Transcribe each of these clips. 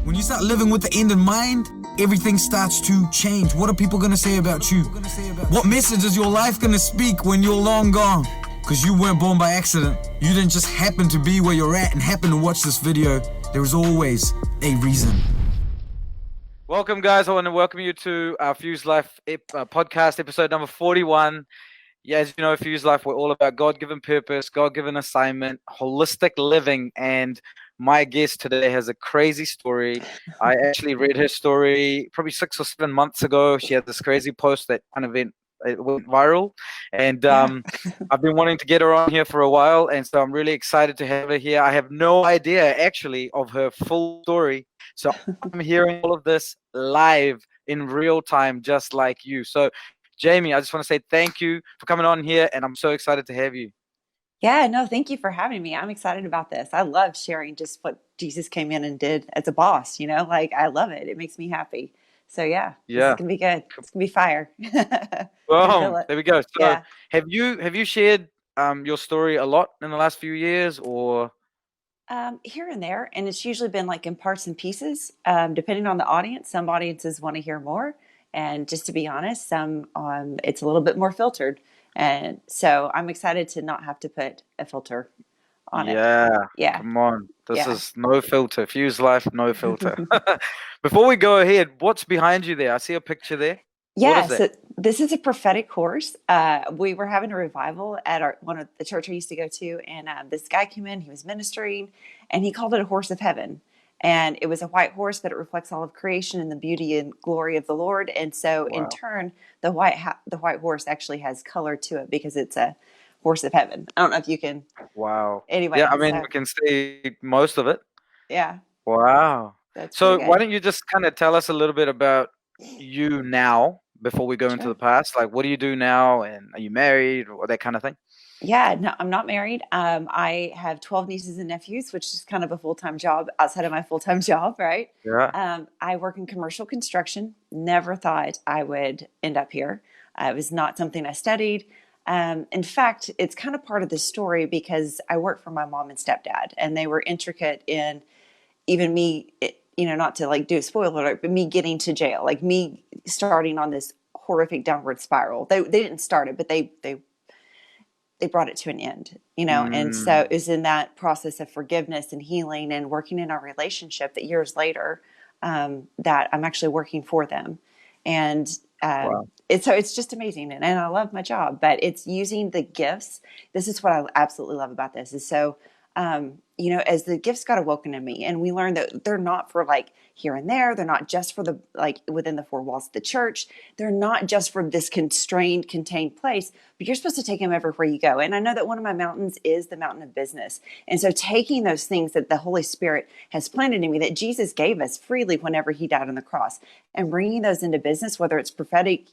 When you start living with the end in mind, everything starts to change. What are people going to say about you? What message is your life going to speak when you're long gone? Because you weren't born by accident. You didn't just happen to be where you're at and happen to watch this video. There is always a reason. Welcome, guys. I want to welcome you to our Fuse Life podcast, episode number 41. Yeah, as you know, Fuse Life, we're all about God-given purpose, God-given assignment, holistic living, and my guest today has a crazy story. I actually read her story probably 6 or 7 months ago. She had this crazy post that kind of went viral, and I've been wanting to get her on here for a while, and so I'm really excited to have her here. I have no idea, actually, of her full story, so I'm hearing all of this live in real time, just like you. So, Jamie, I just want to say thank you for coming on here, and I'm so excited to have you. Yeah, no, thank you for having me. I'm excited about this. I love sharing just what Jesus came in and did as a boss, like I love it. It makes me happy. So yeah, this is gonna be good. It's gonna be fire. Well, there we go. So Yeah. have you shared your story a lot in the last few years, or? Here and there, and it's usually been like in parts and pieces, depending on the audience. Some audiences want to hear more, and just to be honest, some it's a little bit more filtered. And so I'm excited to not have to put a filter on it. Yeah. Come on. This is no filter. Fuse Life, no filter. Before we go ahead, what's behind you there? I see a picture there. Yeah, so this is a prophetic horse. We were having a revival at one of the church I used to go to, and this guy came in, he was ministering, and he called it a horse of heaven. And it was a white horse, but it reflects all of creation and the beauty and glory of the Lord. And so in turn, the white horse actually has color to it because it's a horse of heaven. I don't know if you can. Wow. Anyway. Yeah, I mean, we can see most of it. Yeah. Wow. So why don't you just kind of tell us a little bit about you now before we go into the past? Like, what do you do now? And are you married or that kind of thing? Yeah, no, I'm not married. I have 12 nieces and nephews, which is kind of a full-time job outside of my full-time job, right? Yeah. I work in commercial construction. Never thought I would end up here. It was not something I studied. In fact, it's kind of part of the story because I worked for my mom and stepdad, and they were intricate in even me, not to like do a spoiler alert, but me getting to jail, like me starting on this horrific downward spiral. They didn't start it, but they brought it to an end, and so it was in that process of forgiveness and healing and working in our relationship that years later, that I'm actually working for them. And it's just amazing. And I love my job, but it's using the gifts. This is what I absolutely love about this is so, as the gifts got awoken in me and we learned that they're not for like here and there, they're not just for the, like within the four walls of the church. They're not just for this constrained, contained place, but you're supposed to take them everywhere you go. And I know that one of my mountains is the mountain of business. And so taking those things that the Holy Spirit has planted in me, that Jesus gave us freely whenever he died on the cross, and bringing those into business, whether it's prophetic,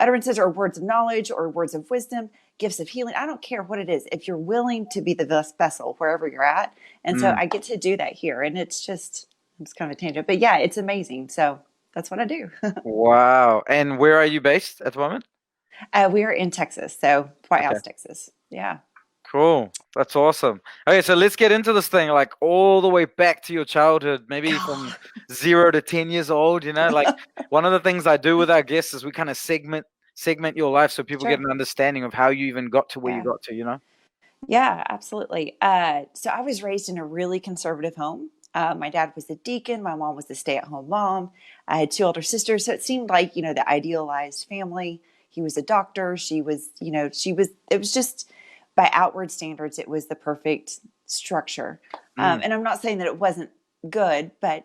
utterances or words of knowledge or words of wisdom, gifts of healing. I don't care what it is. If you're willing to be the vessel wherever you're at. And so I get to do that here. And it's kind of a tangent, but yeah, it's amazing. So that's what I do. Wow. And where are you based at the moment? We are in Texas. So White House, Texas. Yeah. Cool. That's awesome. Okay, so let's get into this thing, like all the way back to your childhood, maybe from 0 to 10 years old, like one of the things I do with our guests is we kind of segment your life so people get an understanding of how you even got to where you got to, Yeah, absolutely. So I was raised in a really conservative home. My dad was a deacon. My mom was a stay-at-home mom. I had 2 older sisters. So it seemed like, the idealized family. He was a doctor. She was, it was just, by outward standards, it was the perfect structure. And I'm not saying that it wasn't good, but,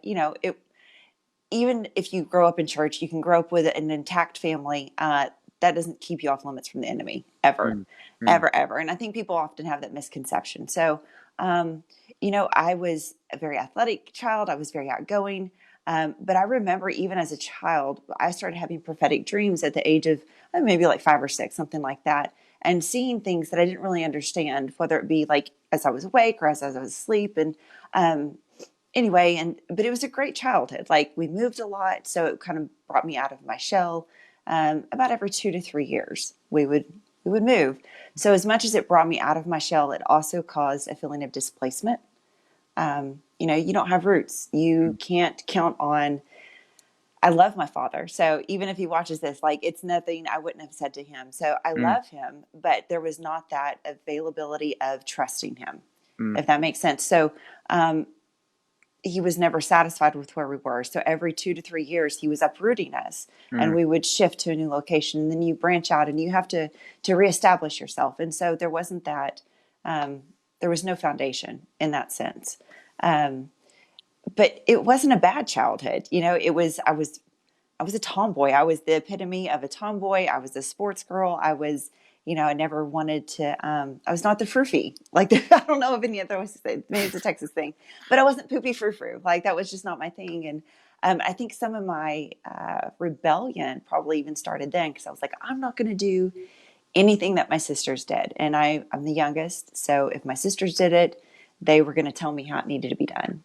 even if you grow up in church, you can grow up with an intact family. That doesn't keep you off limits from the enemy ever, ever. And I think people often have that misconception. So, I was a very athletic child. I was very outgoing. But I remember even as a child, I started having prophetic dreams at the age of maybe like 5 or 6, something like that. And seeing things that I didn't really understand, whether it be like as I was awake or as I was asleep. And but it was a great childhood. Like we moved a lot. So it kind of brought me out of my shell. About every 2 to 3 years, we would move. So as much as it brought me out of my shell, it also caused a feeling of displacement. You don't have roots. You can't count on. I love my father. So even if he watches this, like, it's nothing I wouldn't have said to him. So I love him, but there was not that availability of trusting him, if that makes sense. So, he was never satisfied with where we were. So every 2 to 3 years, he was uprooting us, and we would shift to a new location. And then you branch out, and you have to reestablish yourself. And so there wasn't that. There was no foundation in that sense. But it wasn't a bad childhood. It was. I was a tomboy. I was the epitome of a tomboy. I was a sports girl. I was. I never wanted to, I was not the froofy. Like, I don't know if any of those, maybe it's a Texas thing, but I wasn't poopy frou-frou. Like, that was just not my thing. And I think some of my rebellion probably even started then, because I was like, I'm not going to do anything that my sisters did. And I'm the youngest. So if my sisters did it, they were going to tell me how it needed to be done.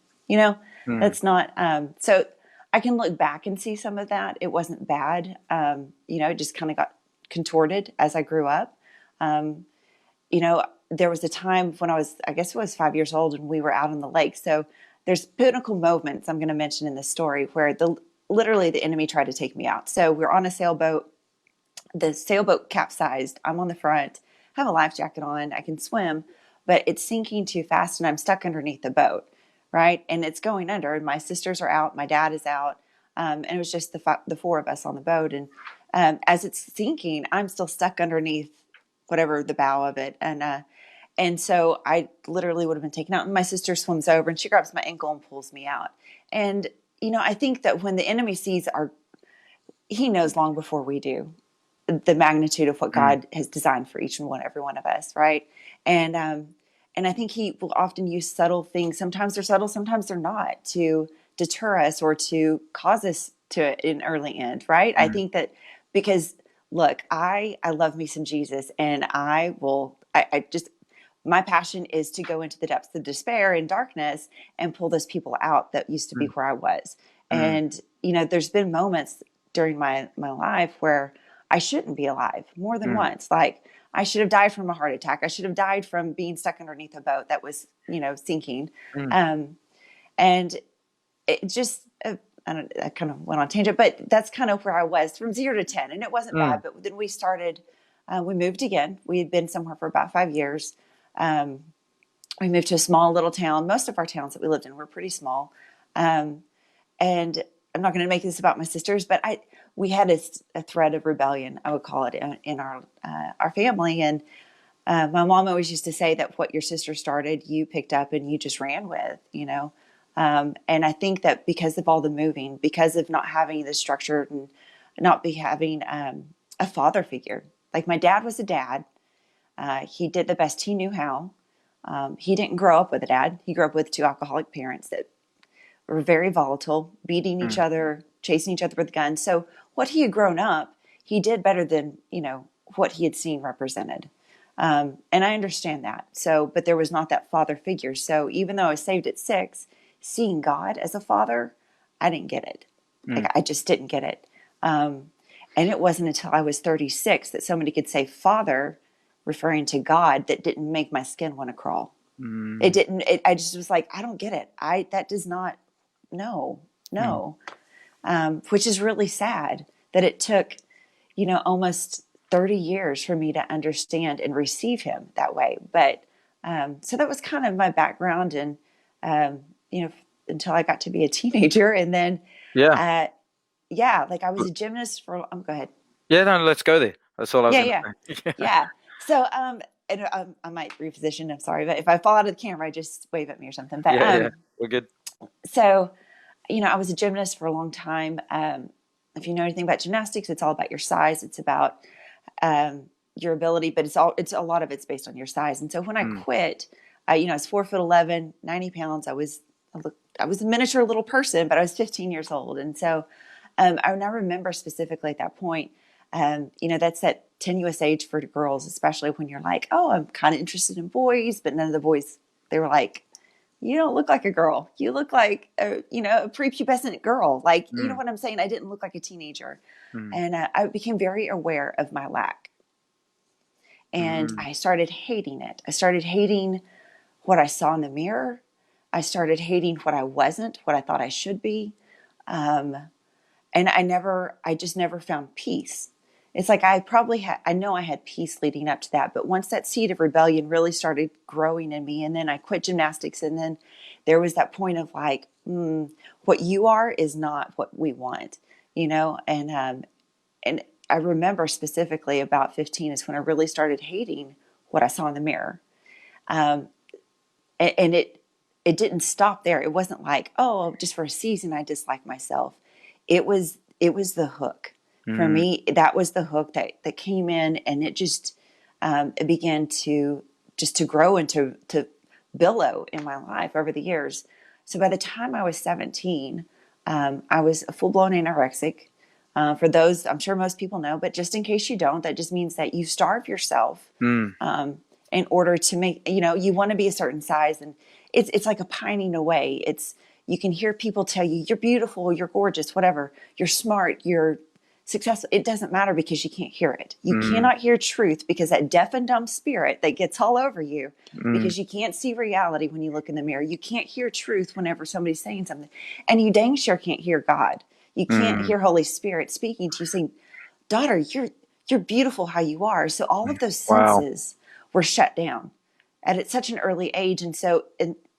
That's not, so I can look back and see some of that. It wasn't bad. It just kind of got contorted as I grew up. There was a time when I guess it was 5 years old, and we were out on the lake. So there's pinnacle moments I'm going to mention in this story where literally the enemy tried to take me out. So we're on a sailboat. The sailboat capsized. I'm on the front. I have a life jacket on. I can swim, but it's sinking too fast, and I'm stuck underneath the boat, right? And it's going under. And my sisters are out. My dad is out. And it was just the four of us on the boat. And as it's sinking, I'm still stuck underneath whatever the bow of it. And so I literally would have been taken out. And my sister swims over, and she grabs my ankle and pulls me out. And, I think that when the enemy sees he knows long before we do the magnitude of what God has designed for every one of us. Right. And I think he will often use subtle things. Sometimes they're subtle, sometimes they're not, to deter us or to cause us to an early end. Right. I think that, because look, I love me some Jesus, and I just, my passion is to go into the depths of despair and darkness and pull those people out that used to be where I was. And, there's been moments during my life where I shouldn't be alive more than once. Like, I should have died from a heart attack. I should have died from being stuck underneath a boat that was, sinking. And it just, I kind of went on a tangent, but that's kind of where I was from 0 to 10. And it wasn't bad, but then we started, we moved again. We had been somewhere for about 5 years. We moved to a small little town. Most of our towns that we lived in were pretty small. And I'm not going to make this about my sisters, but we had a thread of rebellion, I would call it, in our family. And my mom always used to say that what your sister started, you picked up and you just ran with, and I think that because of all the moving, because of not having the structure and not having a father figure, like my dad was a dad. He did the best he knew how. He didn't grow up with a dad. He grew up with 2 alcoholic parents that were very volatile, beating each other, chasing each other with guns. So what he had grown up, he did better than, what he had seen represented. And I understand that. So, but there was not that father figure. So even though I was saved at 6, seeing God as a father, I didn't get it. Like, I just didn't get it. And it wasn't until I was 36 that somebody could say father, referring to God, that didn't make my skin want to crawl. It didn't, I just was like, I don't get it. That does not, no. Which is really sad that it took, almost 30 years for me to understand and receive him that way. But, so that was kind of my background, and, until I got to be a teenager. And then, like, I was a gymnast for, go ahead. Yeah, no, let's go there. That's all I was going to say. Yeah. So, and I might reposition. I'm sorry, but if I fall out of the camera, just wave at me or something. But we're good. So, I was a gymnast for a long time. If you know anything about gymnastics, it's all about your size. It's about your ability, but it's a lot of it's based on your size. And so when I quit, I was 4'11", 90 pounds. I was a miniature little person, but I was 15 years old. And so I remember specifically at that point, that's that tenuous age for girls, especially when you're like, oh, I'm kind of interested in boys, but none of the boys, they were like, you don't look like a girl. You look like a prepubescent girl. Like, you know what I'm saying? I didn't look like a teenager. And I became very aware of my lack. And I started hating it. I started hating what I saw in the mirror. I started hating what I wasn't, what I thought I should be. And I just never found peace. It's like I know I had peace leading up to that, but once that seed of rebellion really started growing in me, and then I quit gymnastics, and then there was that point of like, what you are is not what we want, and I remember specifically about 15 is when I really started hating what I saw in the mirror. And it didn't stop there. It wasn't like, oh, just for a season I dislike myself. It was the hook. For me, that was the hook that came in, and it just it began to grow and to billow in my life over the years. So by the time I was 17, I was a full-blown anorexic. For those, I'm sure most people know, but just in case you don't, that just means that you starve yourself in order to make, you want to be a certain size, and it's like a pining away. You can hear people tell you, you're beautiful, you're gorgeous, whatever, you're smart, you're successful. It doesn't matter because you can't hear it. You cannot hear truth because that deaf and dumb spirit that gets all over you, because you can't see reality when you look in the mirror. You can't hear truth whenever somebody's saying something, and you dang sure can't hear God. You can't hear Holy Spirit speaking to you saying, daughter, you're beautiful how you are. So all of those senses were shut down at such an early age. And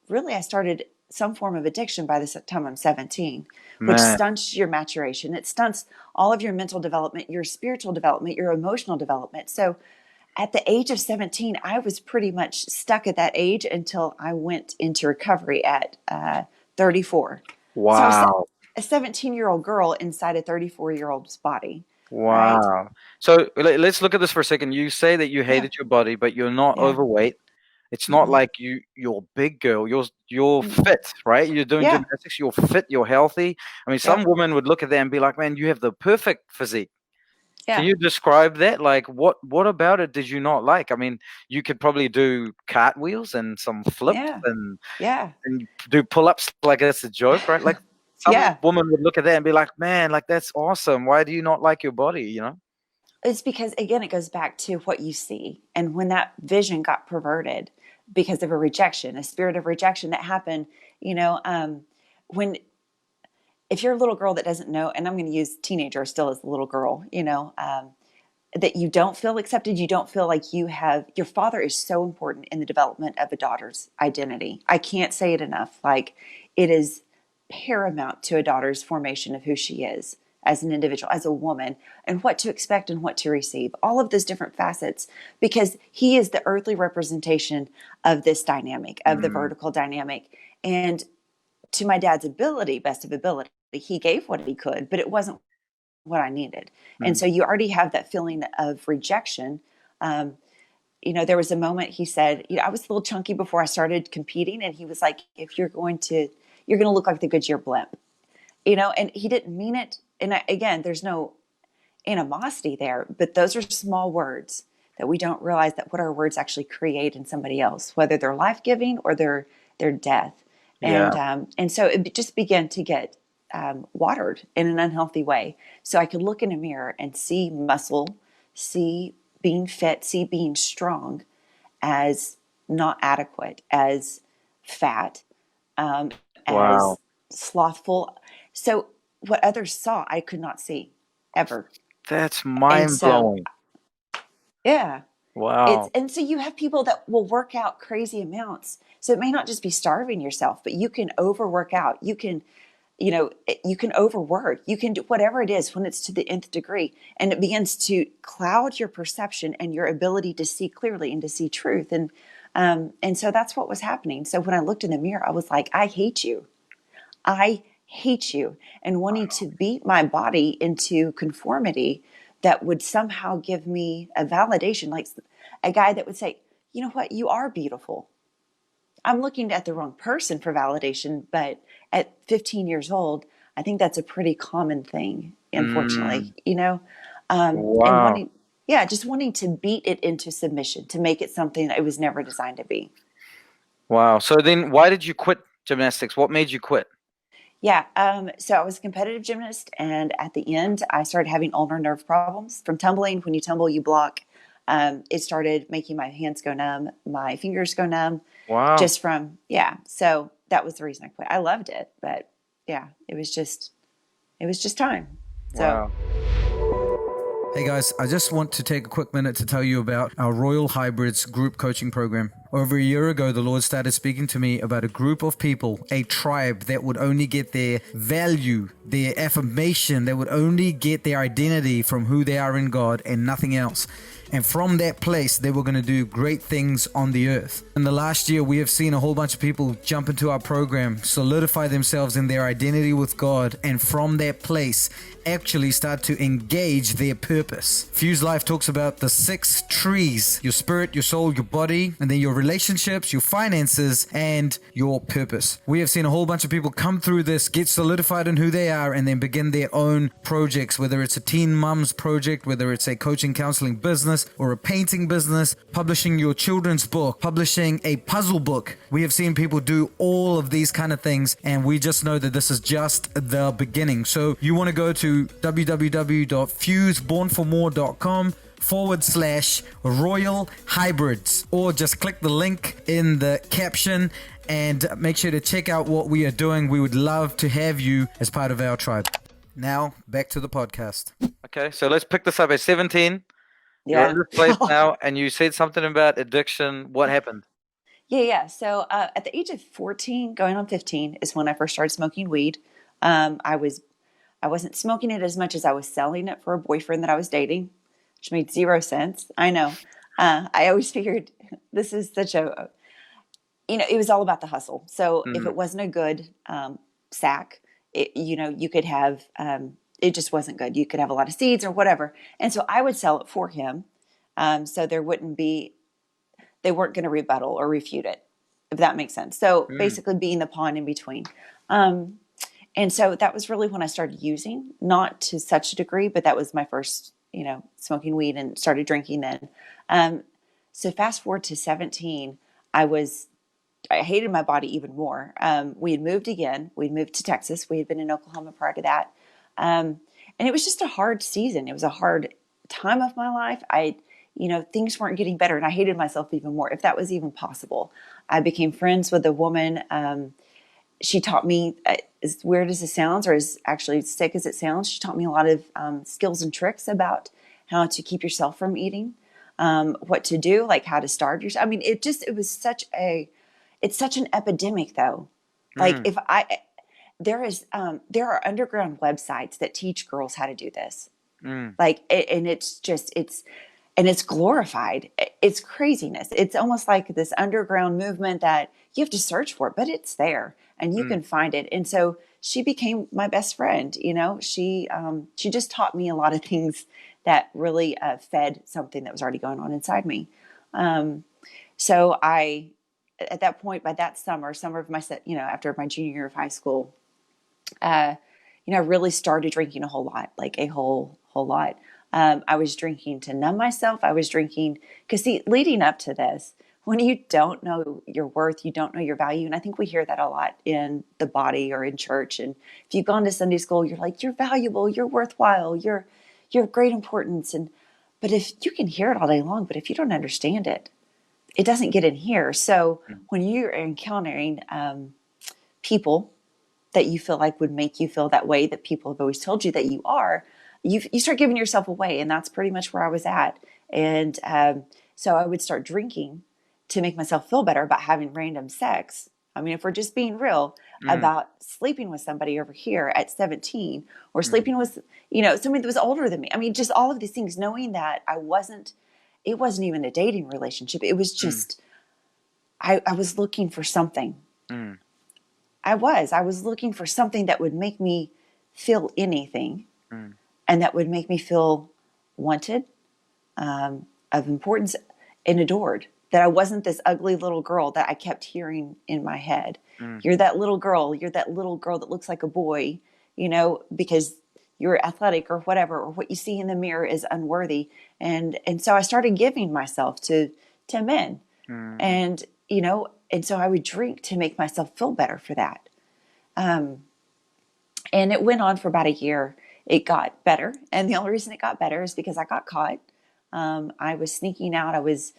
really I started some form of addiction by the time I'm 17, which stunts your maturation. It stunts all of your mental development, your spiritual development, your emotional development. So at the age of 17, I was pretty much stuck at that age until I went into recovery at 34. Wow. So a 17-year-old girl inside a 34-year-old's body. Wow. Right? So let's look at this for a second. You say that you hated your body, but you're not overweight. It's not like you're big girl. You're fit, right? You're doing gymnastics. You're fit. You're healthy. I mean, some women would look at that and be like, "Man, you have the perfect physique." Yeah. Can you describe that? Like, what about it did you not like? I mean, you could probably do cartwheels and some flips and do pull-ups like it's a joke, right? Like some woman would look at that and be like, "Man, like that's awesome. Why do you not like your body?" You know? It's because, again, it goes back to what you see. And when that vision got perverted because of a rejection, a spirit of rejection that happened, if you're a little girl that doesn't know, and I'm going to use teenager still as a little girl, that you don't feel accepted, you don't feel like your father is so important in the development of a daughter's identity. I can't say it enough. Like, it is paramount to a daughter's formation of who she is as an individual, as a woman, and what to expect and what to receive, all of those different facets, because he is the earthly representation of this dynamic, of the vertical dynamic. And to my dad's best of ability, he gave what he could, but it wasn't what I needed. And so you already have that feeling of rejection. There was a moment he said, I was a little chunky before I started competing. And he was like, if you're going to look like the Goodyear blimp, and he didn't mean it. And again, there's no animosity there, but those are small words that we don't realize that what our words actually create in somebody else, whether they're life-giving or they're death. And so it just began to get watered in an unhealthy way. So I could look in a mirror and see muscle, see being fit, see being strong as not adequate, as fat, as slothful. So what others saw, I could not see ever. That's mind-blowing. Yeah. Wow. And so you have people that will work out crazy amounts. So it may not just be starving yourself, but you can overwork out. You can overwork. You can do whatever it is when it's to the nth degree, and it begins to cloud your perception and your ability to see clearly and to see truth. And so that's what was happening. So when I looked in the mirror, I was like, I hate you. I hate you. And wanting to beat my body into conformity that would somehow give me a validation, like a guy that would say, you know what, you are beautiful. I'm looking at the wrong person for validation, but at 15 years old, I think that's a pretty common thing, unfortunately, and just wanting to beat it into submission, to make it something that it was never designed to be. Wow. So then why did you quit gymnastics? What made you quit? Yeah. So I was a competitive gymnast, and at the end, I started having ulnar nerve problems from tumbling. When you tumble, you block. It started making my hands go numb, my fingers go numb. Wow. Just from, So that was the reason I quit. I loved it, but yeah, it was just time. So. Wow. Hey guys, I just want to take a quick minute to tell you about our Royal Hybrids group coaching program. Over a year ago, the Lord started speaking to me about a group of people, a tribe that would only get their value, their affirmation, that would only get their identity from who they are in God and nothing else. And from that place, they were going to do great things on the earth. In the last year, we have seen a whole bunch of people jump into our program, solidify themselves in their identity with God, and from that place, actually start to engage their purpose. Fuse Life talks about the 6 trees: your spirit, your soul, your body, and then your relationships, your finances, and your purpose. We have seen a whole bunch of people come through this, get solidified in who they are, and then begin their own projects, whether it's a teen mums project, whether it's a coaching, counseling business, or a painting business, publishing your children's book, publishing a puzzle book. We have seen people do all of these kind of things, and we just know that this is just the beginning. So you want to go to www.fusebornformore.com/Royal Hybrids, or just click the link in the caption and make sure to check out what we are doing. We would love to have you as part of our tribe. Now, back to the podcast. Okay, so let's pick this up at 17. You're Yeah. in this place now, and you said something about addiction. What happened? Yeah. So at the age of 14, going on 15, is when I first started smoking weed. I wasn't smoking it as much as I was selling it for a boyfriend that I was dating, which made zero sense. I know. I always figured this is such a, it was all about the hustle. So if it wasn't a good sack, you could have, it just wasn't good. You could have a lot of seeds or whatever. And so I would sell it for him. So they weren't going to rebuttal or refute it, if that makes sense. So basically being the pawn in between. And so that was really when I started using, not to such a degree, but that was my first, smoking weed, and started drinking then. So fast forward to 17, I hated my body even more. We had moved again. We'd moved to Texas. We had been in Oklahoma prior to that. And it was just a hard season. It was a hard time of my life. Things weren't getting better, and I hated myself even more, if that was even possible. I became friends with a woman. She taught me, as weird as it sounds, or as actually sick as it sounds, she taught me a lot of skills and tricks about how to keep yourself from eating, what to do, like how to starve yourself. I mean, it's such an epidemic though. Like there are underground websites that teach girls how to do this. And it's glorified. It's craziness. It's almost like this underground movement that you have to search for it, but it's there and you can find it. And so she became my best friend. She just taught me a lot of things that really fed something that was already going on inside me. So at that point, by that summer of my, after my junior year of high school, I really started drinking a whole lot, like a whole lot. I was drinking to numb myself. I was drinking because, leading up to this, when you don't know your worth, you don't know your value. And I think we hear that a lot in the body or in church. And if you've gone to Sunday school, you're like, you're valuable, you're worthwhile, you're of great importance. But if you can hear it all day long, but if you don't understand it, it doesn't get in here. So when you're encountering people that you feel like would make you feel that way, that people have always told you that you are, you start giving yourself away. And that's pretty much where I was at. And so I would start drinking to make myself feel better about having random sex. I mean, if we're just being real about sleeping with somebody over here at 17, or sleeping with, somebody that was older than me. I mean, just all of these things, knowing that it wasn't even a dating relationship. It was just, I was looking for something. I was looking for something that would make me feel anything, and that would make me feel wanted, of importance, and adored. That I wasn't this ugly little girl that I kept hearing in my head. You're that little girl. You're that little girl that looks like a boy, because you're athletic or whatever, or what you see in the mirror is unworthy. And so I started giving myself to men, and so I would drink to make myself feel better for that. And it went on for about a year. It got better. And the only reason it got better is because I got caught. I was sneaking out. I was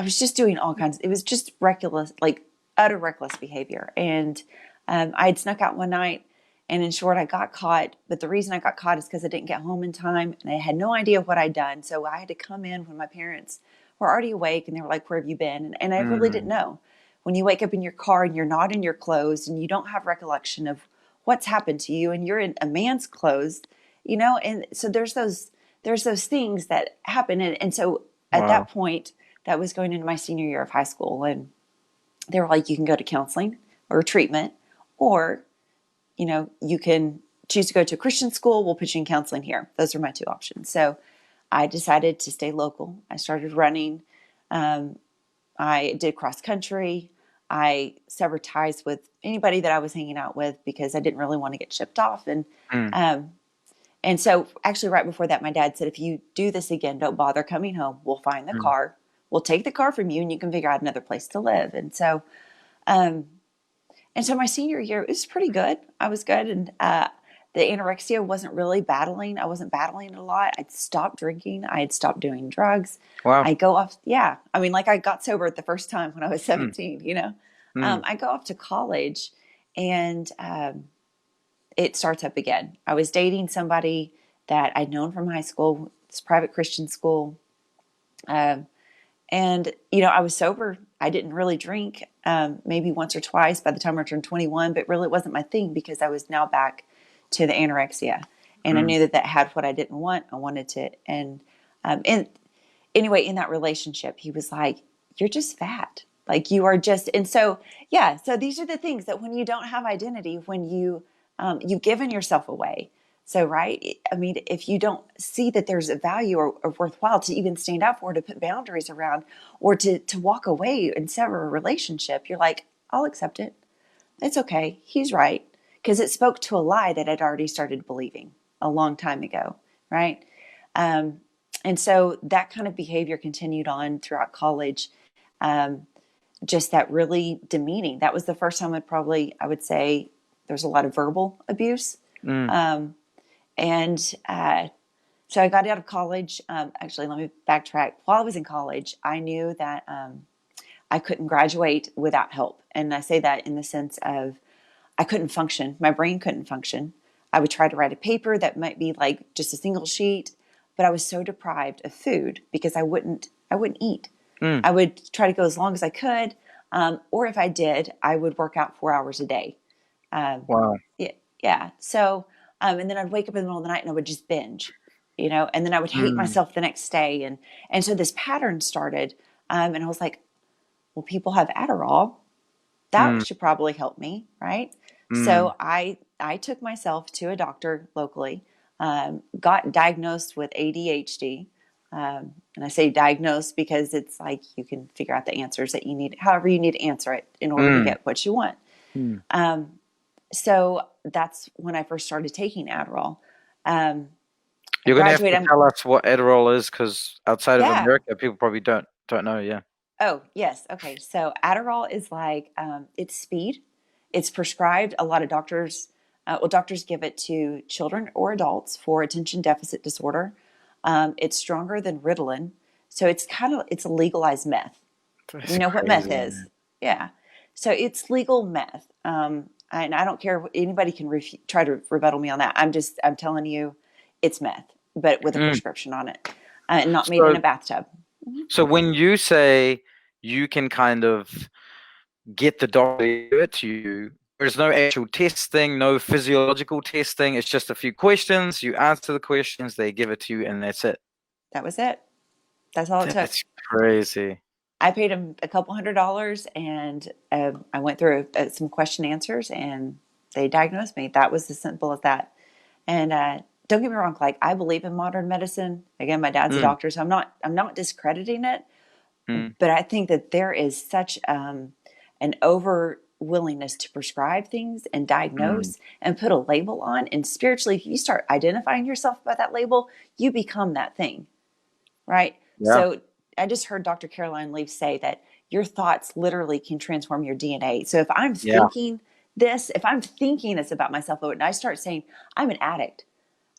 just doing all kinds. It was just reckless, like utter reckless behavior. And I had snuck out one night, and in short, I got caught. But the reason I got caught is because I didn't get home in time, and I had no idea what I'd done. So I had to come in when my parents were already awake, and they were like, "Where have you been?" And I really didn't know. When you wake up in your car and you're not in your clothes, and you don't have recollection of what's happened to you, and you're in a man's clothes, and so there's those things that happen. And so at that point, that was going into my senior year of high school, and they were like, you can go to counseling or treatment, or, you can choose to go to a Christian school. We'll put you in counseling here. Those are my two options. So I decided to stay local. I started running. I did cross country. I severed ties with anybody that I was hanging out with because I didn't really want to get shipped off. And so actually right before that, my dad said, if you do this again, don't bother coming home. We'll find the car. We'll take the car from you, and you can figure out another place to live. And so my senior year, it was pretty good. I was good. And the anorexia wasn't really battling. I wasn't battling a lot. I'd stopped drinking. I had stopped doing drugs. Wow. I go off. Yeah. I mean, like I got sober the first time when I was 17, I go off to college, and it starts up again. I was dating somebody that I'd known from high school, this private Christian school. And, I was sober. I didn't really drink, maybe once or twice by the time I turned 21, but really it wasn't my thing because I was now back to the anorexia. And I knew that had what I didn't want. I wanted to. And anyway, in that relationship, he was like, you're just fat. Like you are just, and so, yeah. So these are the things that when you don't have identity, when you've given yourself away. So, right. I mean, if you don't see that there's a value or worthwhile to even stand up for, to put boundaries around, or to walk away and sever a relationship, you're like, I'll accept it. It's okay. He's right. Because it spoke to a lie that I'd already started believing a long time ago. Right. And so that kind of behavior continued on throughout college. Just that really demeaning. That was the first time I would say there's a lot of verbal abuse. So I got out of college. Actually, let me backtrack. While I was in college, I knew that I couldn't graduate without help. And I say that in the sense of I couldn't function. My brain couldn't function. I would try to write a paper that might be like just a single sheet, but I was so deprived of food because I wouldn't eat. I would try to go as long as I could. Or if I did, I would work out 4 hours a day. Wow. Yeah. So, and then I'd wake up in the middle of the night and I would just binge, and then I would hate myself the next day. And so this pattern started, and I was like, well, people have Adderall. That should probably help me. Right. So I took myself to a doctor locally, got diagnosed with ADHD. And I say diagnosed because it's like, you can figure out the answers that you need, however you need to answer it in order to get what you want. So that's when I first started taking Adderall. You're going to have to tell us what Adderall is, because outside of America, people probably don't know. Yeah. Oh, yes. Okay. So Adderall is like, it's speed. It's prescribed. A lot of doctors give it to children or adults for attention deficit disorder. It's stronger than Ritalin. So it's a legalized meth. That's you know what crazy. meth is? Yeah. So it's legal meth. And I don't care. Anybody can try to rebuttal me on that. I'm telling you, it's meth, but with a prescription on it, and not made in a bathtub. So when you say you can kind of get the doctor to give it to you, there's no actual testing, no physiological testing. It's just a few questions. You answer the questions, they give it to you, and that's it. That was it. That's all it took. That's crazy. I paid him a couple $100, and I went through some question answers, and they diagnosed me. That was as simple as that. And don't get me wrong, like I believe in modern medicine. Again, my dad's a doctor, so I'm not discrediting it. But I think that there is such an over willingness to prescribe things and diagnose and put a label on. And spiritually, if you start identifying yourself by that label, you become that thing, right? Yeah. So I just heard Dr. Caroline Leigh say that your thoughts literally can transform your DNA. So if I'm thinking if I'm thinking this about myself, and I start saying, I'm an addict,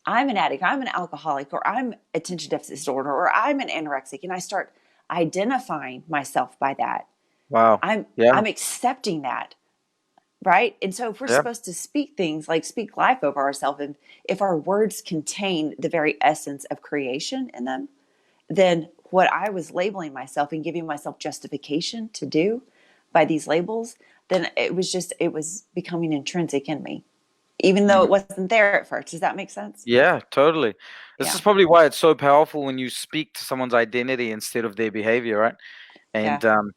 I'm an alcoholic, or I'm attention deficit disorder, or I'm an anorexic, and I start identifying myself by that, Wow. I'm Yeah. I'm accepting that, right? And so if we're Yeah. supposed to speak things like speak life over ourselves, and if our words contain the very essence of creation in them, then what I was labeling myself and giving myself justification to do by these labels, then it was becoming intrinsic in me, even though Mm. it wasn't there at first. Does that make sense? Yeah, totally. This Yeah. is probably why it's so powerful when you speak to someone's identity instead of their behavior, right? Yeah. And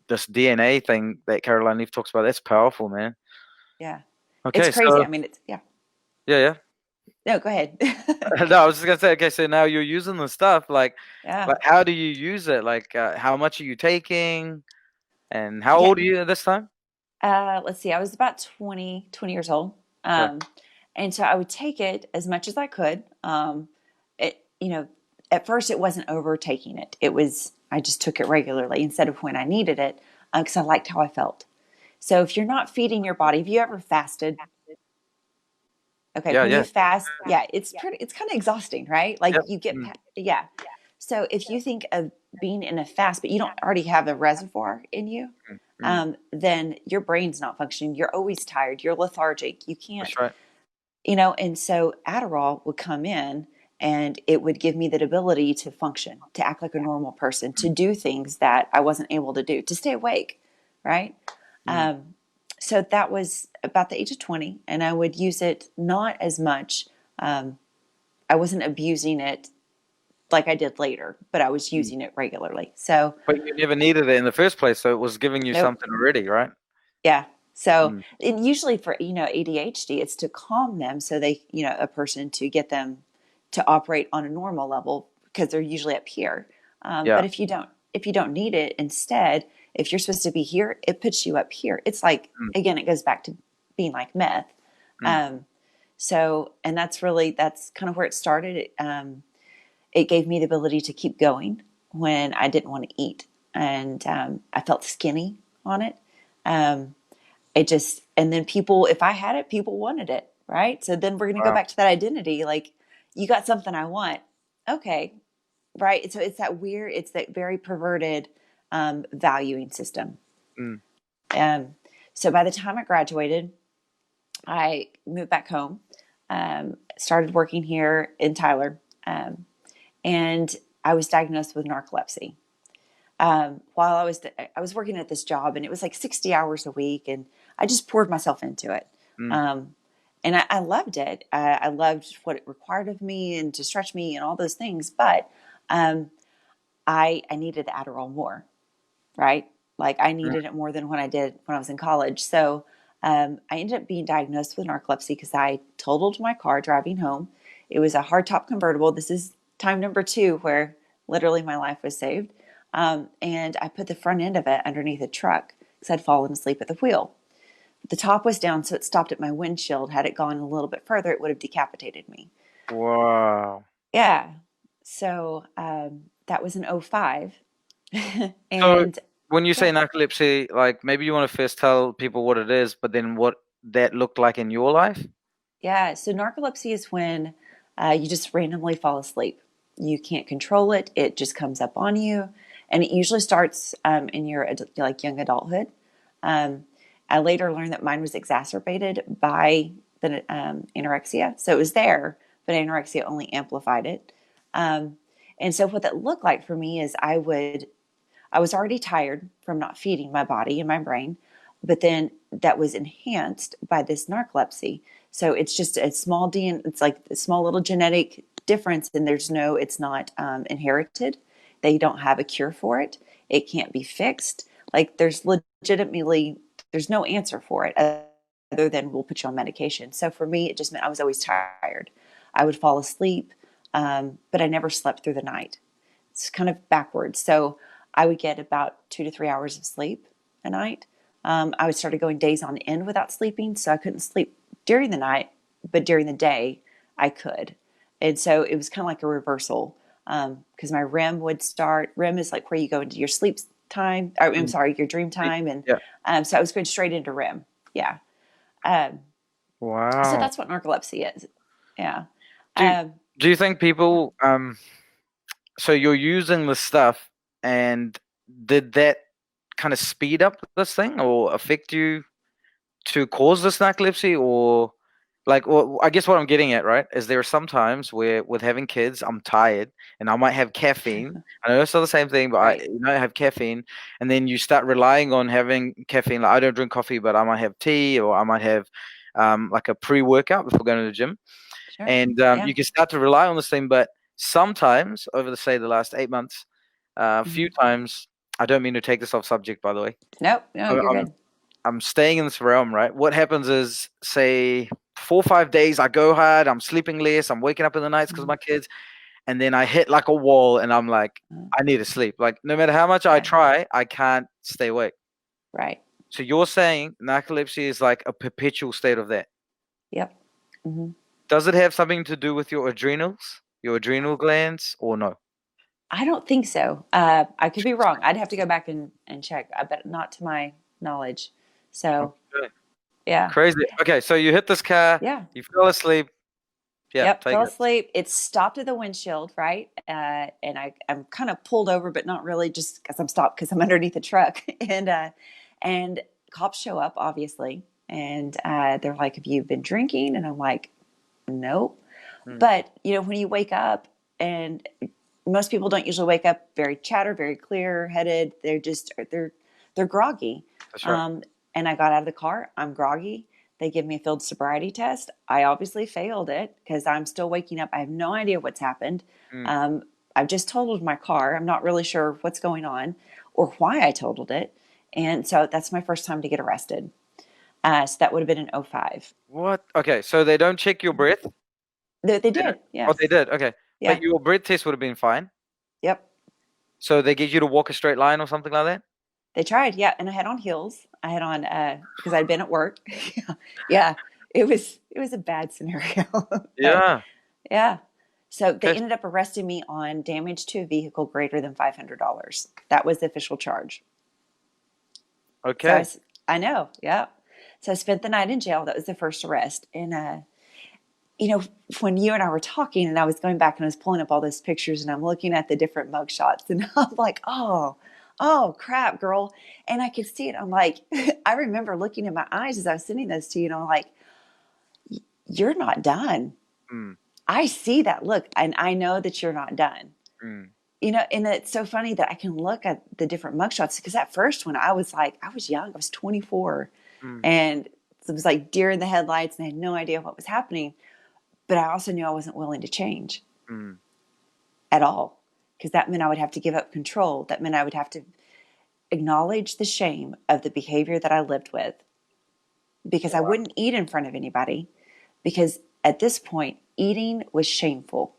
this DNA thing that Caroline Leaf talks about, that's powerful, man. Yeah. It's Okay, crazy. so I mean, it's, yeah. yeah. No, go ahead. No, I was just gonna say, okay, so now you're using the stuff, like Yeah. how do you use it? Like, how much are you taking? And how Yeah. old are you at this time? Let's see. I was about 20 years old. Okay. And so I would take it as much as I could. At first it wasn't overtaking it. I just took it regularly instead of when I needed it, because I liked how I felt. So if you're not feeding your body, have you ever fasted? Okay, when Yeah. you fast, yeah, it's kind of exhausting, right? Like Yep. you get, yeah. So if you think of being in a fast, but you don't already have a reservoir in you, then your brain's not functioning. You're always tired. You're lethargic. You can't, That's right. and so Adderall would come in and it would give me that ability to function, to act like a normal person, to do things that I wasn't able to do, to stay awake, right? So that was about the age of 20, and I would use it not as much. I wasn't abusing it like I did later, but I was using it regularly. So, But you never needed it in the first place, so it was giving you nope. something already, right? Yeah. So, and usually for, ADHD, it's to calm them so they, a person to get them to operate on a normal level because they're usually up here. Yeah. But if you don't need it, instead, if you're supposed to be here, it puts you up here. It's like, again, it goes back to being like meth. So, and that's kind of where it started. It gave me the ability to keep going when I didn't want to eat. And I felt skinny on it. And then people, if I had it, people wanted it, right? So then we're going to go back to that identity. Like, you got something I want. Okay. Right. So it's that very perverted valuing system. So by the time I graduated, I moved back home, started working here in Tyler, and I was diagnosed with narcolepsy. While I was working at this job, and it was like 60 hours a week, and I just poured myself into it. And I loved it. I loved what it required of me and to stretch me and all those things. But I needed the Adderall more, right? Like I needed it more than when I did when I was in college. So I ended up being diagnosed with narcolepsy because I totaled my car driving home. It was a hardtop convertible. This is time number 2 where literally my life was saved. And I put the front end of it underneath a truck because I'd fallen asleep at the wheel. The top was down, so it stopped at my windshield. Had it gone a little bit further, it would have decapitated me. Wow. Yeah. So that was in '05. So when you say narcolepsy, like maybe you want to first tell people what it is, but then what that looked like in your life? Yeah. So narcolepsy is when you just randomly fall asleep. You can't control it. It just comes up on you. And it usually starts in your young adulthood. I later learned that mine was exacerbated by the anorexia. So it was there, but anorexia only amplified it. And so what that looked like for me is I was already tired from not feeding my body and my brain, but then that was enhanced by this narcolepsy. So it's just a small it's like a small little genetic difference, and it's not inherited. They don't have a cure for it. It can't be fixed. Like there's no answer for it other than we'll put you on medication. So for me, it just meant I was always tired. I would fall asleep, but I never slept through the night. It's kind of backwards. So I would get about 2 to 3 hours of sleep a night. I would start going days on end without sleeping, so I couldn't sleep during the night, but during the day I could. And so it was kind of like a reversal because my REM would start. REM is like where you go into your sleep time. I'm sorry, your dream time. And so I was going straight into REM. Yeah. Wow. So that's what narcolepsy is. Yeah. Do you think people so you're using the stuff, and did that kind of speed up this thing or affect you to cause this narcolepsy? Or like, well, I guess what I'm getting at, right, is there are some times where with having kids, I'm tired and I might have caffeine. I know it's not the same thing, but Right. I have caffeine, and then you start relying on having caffeine. Like, I don't drink coffee, but I might have tea, or I might have like a pre-workout before going to the gym. Sure. And Yeah. you can start to rely on this thing, but sometimes over the last 8 months, a few times, I don't mean to take this off subject, by the way. No, you're I'm, good. I'm staying in this realm, right? What happens is, say, 4 or 5 days, I go hard, I'm sleeping less, I'm waking up in the nights because of my kids, and then I hit like a wall, and I'm like, I need to sleep. Like, no matter how much I try, I can't stay awake. Right. So you're saying narcolepsy is like a perpetual state of that. Yep. Mm-hmm. Does it have something to do with your adrenals, your adrenal glands, or no? I don't think so. I could be wrong. I'd have to go back and check. I bet not to my knowledge. So, Okay. yeah. Crazy. Okay, so you hit this car. Yeah. You fell asleep. Yeah. Yep. Take Fell it. asleep. It stopped at the windshield, right? And I'm kind of pulled over, but not really, just because I'm stopped because I'm underneath the truck. And cops show up, obviously, and they're like, "Have you been drinking?" And I'm like, "Nope." But when you wake up, and most people don't usually wake up very very clear headed. They're groggy. That's right. And I got out of the car. I'm groggy. They give me a field sobriety test. I obviously failed it because I'm still waking up. I have no idea what's happened. I've just totaled my car. I'm not really sure what's going on or why I totaled it. And so that's my first time to get arrested. So that would have been in 2005. What? Okay, so they don't check your breath? They did. Yeah. Oh, they did. Okay. Yeah. But your breath test would have been fine. Yep. So they get you to walk a straight line or something like that? They tried. Yeah. And I had on heels. I had on, because I'd been at work. Yeah. It was a bad scenario. Yeah. Yeah. So they Okay. ended up arresting me on damage to a vehicle greater than $500. That was the official charge. Okay. So I know. Yeah. So I spent the night in jail. That was the first arrest. And, when you and I were talking and I was going back and I was pulling up all those pictures and I'm looking at the different mug shots and I'm like, oh crap, girl. And I could see it. I'm like, I remember looking in my eyes as I was sending those to you and I'm like, you're not done. I see that look and I know that you're not done. And it's so funny that I can look at the different mugshots because that first one, I was young, I was 24 and it was like deer in the headlights and I had no idea what was happening. But I also knew I wasn't willing to change at all because that meant I would have to give up control. That meant I would have to acknowledge the shame of the behavior that I lived with because I wouldn't eat in front of anybody because at this point, eating was shameful.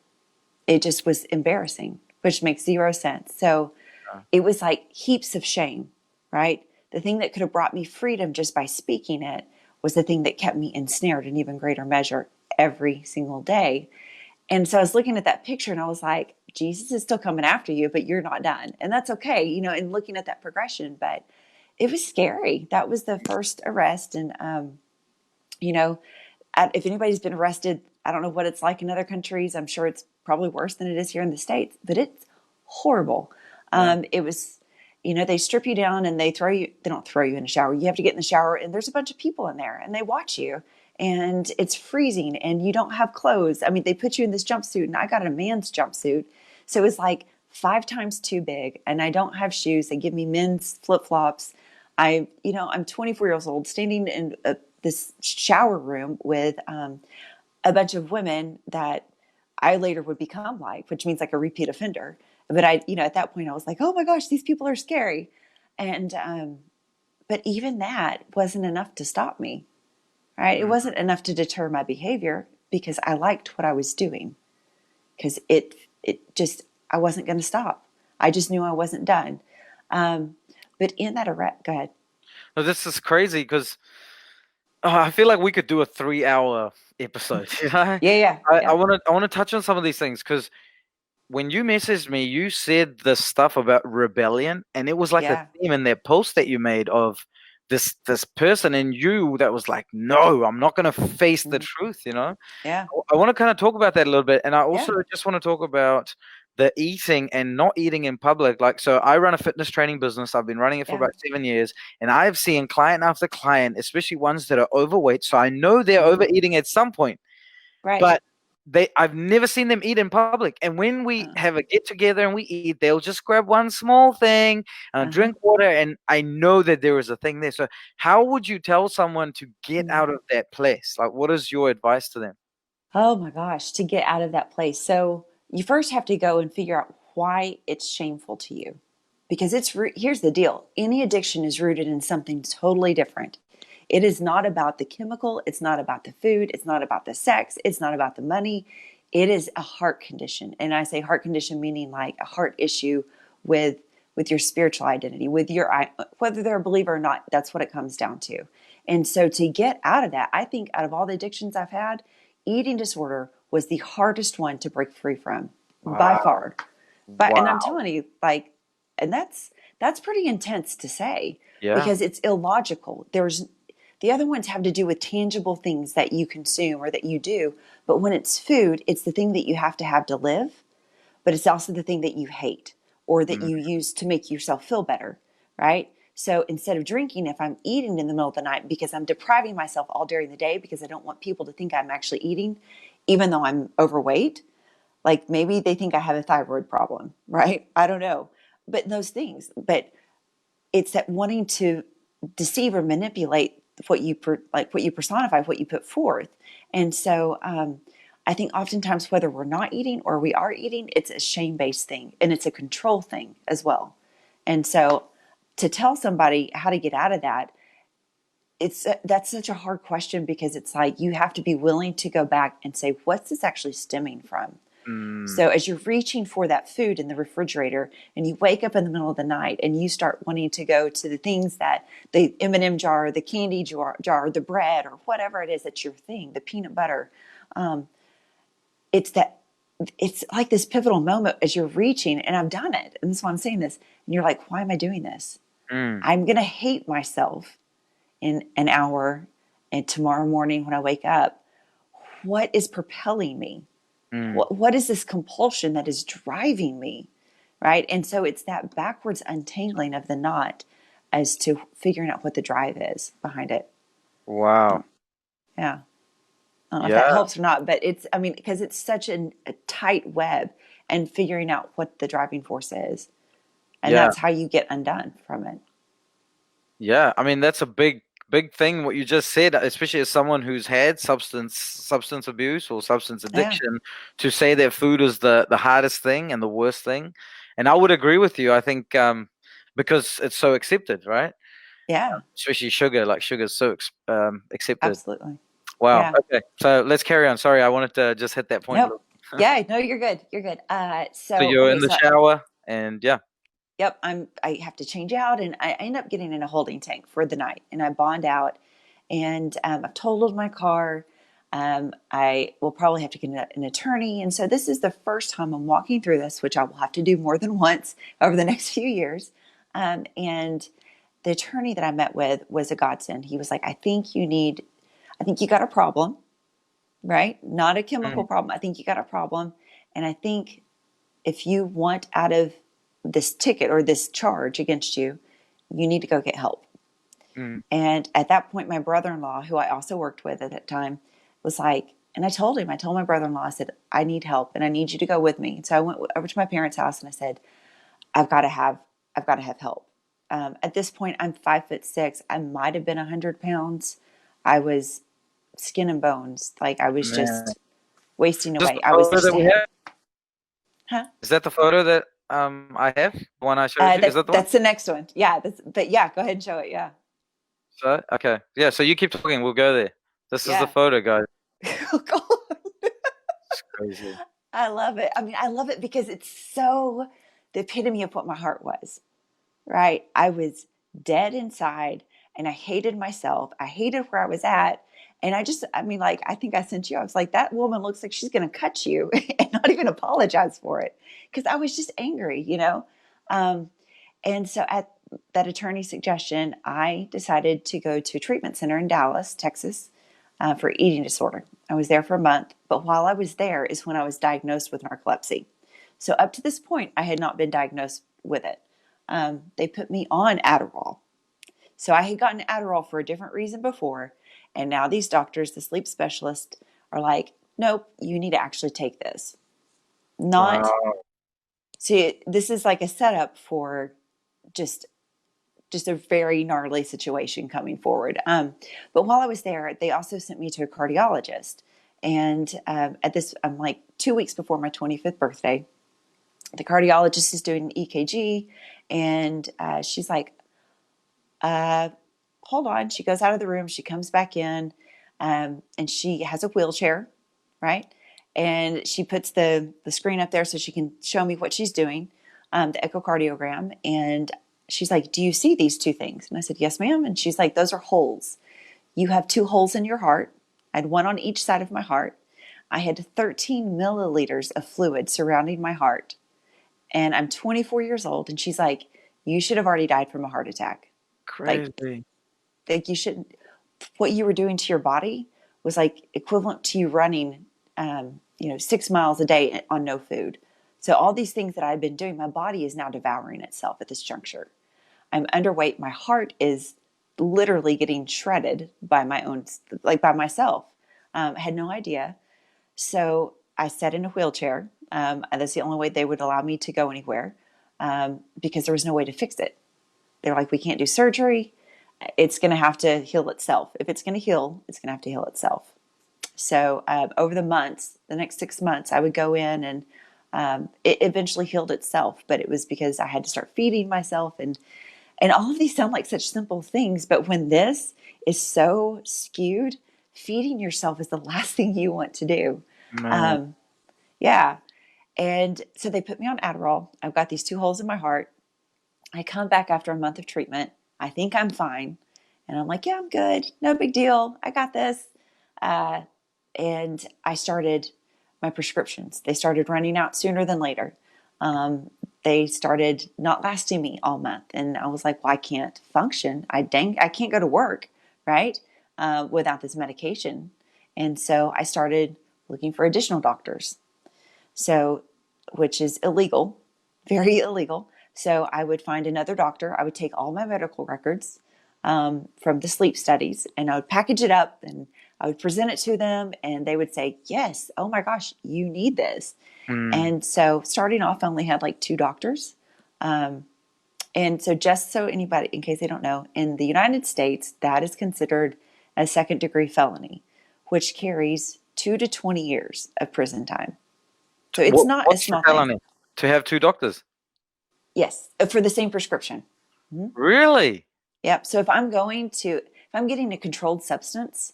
It just was embarrassing, which makes zero sense. So it was like heaps of shame, right? The thing that could have brought me freedom just by speaking it was the thing that kept me ensnared in even greater measure every single day. And so I was looking at that picture and I was like, Jesus is still coming after you, but you're not done. And that's okay, and looking at that progression, but it was scary. That was the first arrest. And, if anybody's been arrested, I don't know what it's like in other countries. I'm sure it's probably worse than it is here in the States, but it's horrible. It was, they strip you down and they don't throw you in a shower. You have to get in the shower and there's a bunch of people in there and they watch you. And it's freezing and you don't have clothes. I mean, they put you in this jumpsuit and I got a man's jumpsuit. So it was like 5 times too big and I don't have shoes. They give me men's flip-flops. I'm 24 years old standing in this shower room with a bunch of women that I later would become like, which means like a repeat offender. But at that point I was like, oh my gosh, these people are scary. And, but even that wasn't enough to stop me. Right? It wasn't enough to deter my behavior because I liked what I was doing because I wasn't going to stop. I just knew I wasn't done. But in that arrest, go ahead. No, this is crazy because I feel like we could do a 3-hour episode. Yeah. I want to touch on some of these things because when you messaged me, you said this stuff about rebellion, and it was like a theme in that post that you made of this person in you that was like, no, I'm not going to face the truth, Yeah. I want to kind of talk about that a little bit. And I also just want to talk about the eating and not eating in public. Like, so I run a fitness training business. I've been running it for Yeah. about 7 years, and I've seen client after client, especially ones that are overweight. So I know they're overeating at some point, Right. but I've never seen them eat in public. And when we have a get together and we eat, they'll just grab one small thing and drink water. And I know that there is a thing there. So how would you tell someone to get out of that place? Like, what is your advice to them? Oh my gosh, to get out of that place. So you first have to go and figure out why it's shameful to you. Because here's the deal. Any addiction is rooted in something totally different. It is not about the chemical, it's not about the food, it's not about the sex, it's not about the money. It is a heart condition. And I say heart condition meaning like a heart issue with your spiritual identity, with whether they're a believer or not, that's what it comes down to. And so to get out of that, I think out of all the addictions I've had, eating disorder was the hardest one to break free from by far. And I'm telling you, like, and that's pretty intense to say because it's illogical. The other ones have to do with tangible things that you consume or that you do. But when it's food, it's the thing that you have to live, but it's also the thing that you hate or that you use to make yourself feel better, right? So instead of drinking, if I'm eating in the middle of the night because I'm depriving myself all during the day because I don't want people to think I'm actually eating, even though I'm overweight, like maybe they think I have a thyroid problem, right? I don't know. But those things, but it's that wanting to deceive or manipulate what you personify, what you put forth. And so I think oftentimes whether we're not eating or we are eating, it's a shame-based thing and it's a control thing as well. And so to tell somebody how to get out of that, that's such a hard question because it's like you have to be willing to go back and say, what's this actually stemming from? So as you're reaching for that food in the refrigerator and you wake up in the middle of the night and you start wanting to go to the things that the M&M jar, the candy jar, the bread or whatever it is that's your thing, the peanut butter, it's like this pivotal moment as you're reaching, and I've done it. And that's why I'm saying this. And you're like, why am I doing this? I'm going to hate myself in an hour and tomorrow morning when I wake up. What is propelling me? What is this compulsion that is driving me, right? And so it's that backwards untangling of the knot as to figuring out what the drive is behind it. Wow. Yeah. I don't know if that helps or not, but because it's such a tight web and figuring out what the driving force is. And that's how you get undone from it. Yeah. I mean, that's a big thing what you just said, especially as someone who's had substance abuse or substance addiction, to say that food is the hardest thing and the worst thing. And I would agree with you. I think because it's so accepted, right? Yeah. Especially sugar, like sugar is so accepted. Absolutely. Wow. Yeah. Okay. So let's carry on. Sorry, I wanted to just hit that point. Nope. Yeah, no, you're good. You're good. So you're in the shower and Yep, I have to change out, and I end up getting in a holding tank for the night, and I bond out, and I've totaled my car. I will probably have to get an attorney, and so this is the first time I'm walking through this, which I will have to do more than once over the next few years. And the attorney that I met with was a godsend. He was like, I think you got a problem, right? Not a chemical problem. I think you got a problem, and I think if you want out of this ticket or this charge against you, you need to go get help. And at that point, my brother-in-law, who I also worked with at that time, was like, and I told my brother-in-law, I said, I need help and I need you to go with me. And so I went over to my parents' house and I said, I've got to have help. At this point, I'm 5'6". I might've been 100 pounds. I was skin and bones. Like I was just wasting away. I was just, Is that the photo that I have? The one I showed you? Is that the one? That's the next one. Yeah. Go ahead and show it. Yeah. So, okay. Yeah. So you keep talking. We'll go there. This is the photo, guys. It's crazy. I love it. I love it because it's so the epitome of what my heart was, right? I was dead inside and I hated myself. I hated where I was at. And I think I sent you, I was like, that woman looks like she's going to cut you and not even apologize for it. Because I was just angry, and so at that attorney's suggestion, I decided to go to a treatment center in Dallas, Texas, for eating disorder. I was there for a month. But while I was there is when I was diagnosed with narcolepsy. So up to this point, I had not been diagnosed with it. They put me on Adderall. So I had gotten Adderall for a different reason before. And now these doctors, the sleep specialists, are like, nope, you need to actually take this. Not, Wow. see, this is like a setup for just a very gnarly situation coming forward. But while I was there, they also sent me to a cardiologist. And I'm like 2 weeks before my 25th birthday. The cardiologist is doing an EKG, and she's like, hold on. She goes out of the room. She comes back in, and she has a wheelchair, right? And she puts the screen up there so she can show me what she's doing, the echocardiogram. And she's like, do you see these two things? And I said, yes, ma'am. And she's like, those are holes. You have 2 holes in your heart. I had 1 on each side of my heart. I had 13 milliliters of fluid surrounding my heart. And I'm 24 years old. And she's like, you should have already died from a heart attack. Crazy. Like you shouldn't, what you were doing to your body was like equivalent to you running, 6 miles a day on no food. So all these things that I've been doing, my body is now devouring itself at this juncture. I'm underweight. My heart is literally getting shredded by by myself. I had no idea. So I sat in a wheelchair. And that's the only way they would allow me to go anywhere, because there was no way to fix it. They're like, we can't do surgery. It's going to have to heal itself. If it's going to heal, it's going to have to heal itself. So over the next 6 months, I would go in, and it eventually healed itself. But it was because I had to start feeding myself. And all of these sound like such simple things. But when this is so skewed, feeding yourself is the last thing you want to do. Yeah. And so they put me on Adderall. I've got these 2 holes in my heart. I come back after a month of treatment. I think I'm fine. And I'm like, yeah, I'm good. No big deal. I got this. And I started my prescriptions. They started running out sooner than later. They started not lasting me all month. And I was like, well, I can't function. I can't go to work, right? Without this medication. And so I started looking for additional doctors. So, which is illegal, very illegal. So I would find another doctor. I would take all my medical records from the sleep studies, and I would package it up, and I would present it to them, and they would say, yes, oh my gosh, you need this. And so starting off, I only had like 2 doctors. And so just so anybody, in case they don't know, in the United States, that is considered a 2nd-degree felony, which carries 2 to 20 years of prison time. So it's not a small thing. To have 2 doctors? Yes, for the same prescription. Really? Yep. So if I'm getting a controlled substance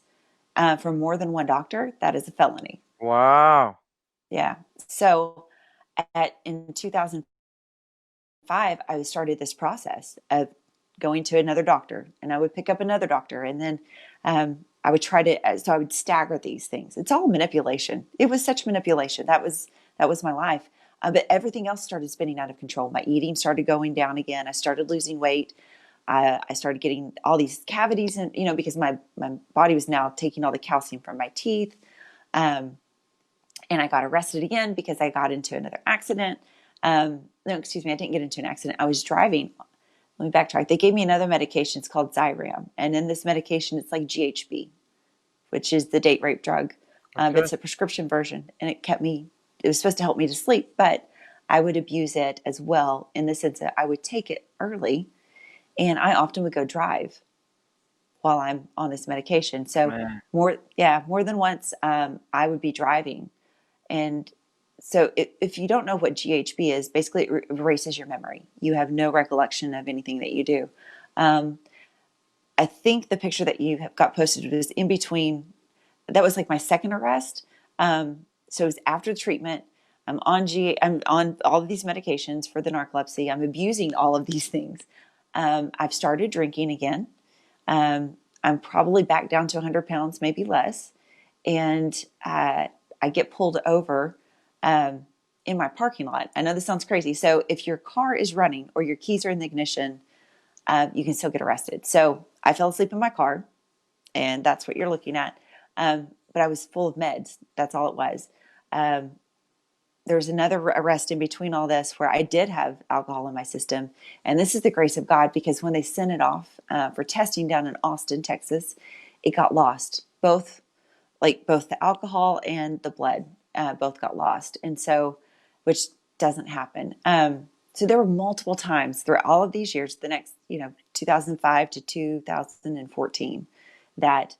from more than 1 doctor, that is a felony. Wow. Yeah. So in 2005, I started this process of going to another doctor, and I would pick up another doctor, and then I would so I would stagger these things. It's all manipulation. It was such manipulation. That was my life. But everything else started spinning out of control. My eating started going down again. I started losing weight. I started getting all these cavities, and because my body was now taking all the calcium from my teeth. And I got arrested again because I got into another accident. No, excuse me, I didn't get into an accident. I was driving. Let me backtrack. They gave me another medication. It's called Xyram. And in this medication, it's like GHB, which is the date rape drug. Okay. It's a prescription version, and it was supposed to help me to sleep, but I would abuse it as well in the sense that I would take it early, and I often would go drive while I'm on this medication. So more than once, I would be driving. And so if you don't know what GHB is, basically it erases your memory. You have no recollection of anything that you do. I think the picture that you have got posted was in between. That was like my 2nd arrest. So it was after the treatment. I'm on all of these medications for the narcolepsy. I'm abusing all of these things. I've started drinking again. I'm probably back down to 100 pounds, maybe less. And I get pulled over in my parking lot. I know this sounds crazy. So if your car is running or your keys are in the ignition, you can still get arrested. So I fell asleep in my car, and that's what you're looking at. But I was full of meds. That's all it was. there's another arrest in between all this where I did have alcohol in my system. And this is the grace of God, because when they sent it off for testing down in Austin, Texas, it got lost. Both the alcohol and the blood both got lost. And so, which doesn't happen. So there were multiple times through all of these years, the next, 2005 to 2014, that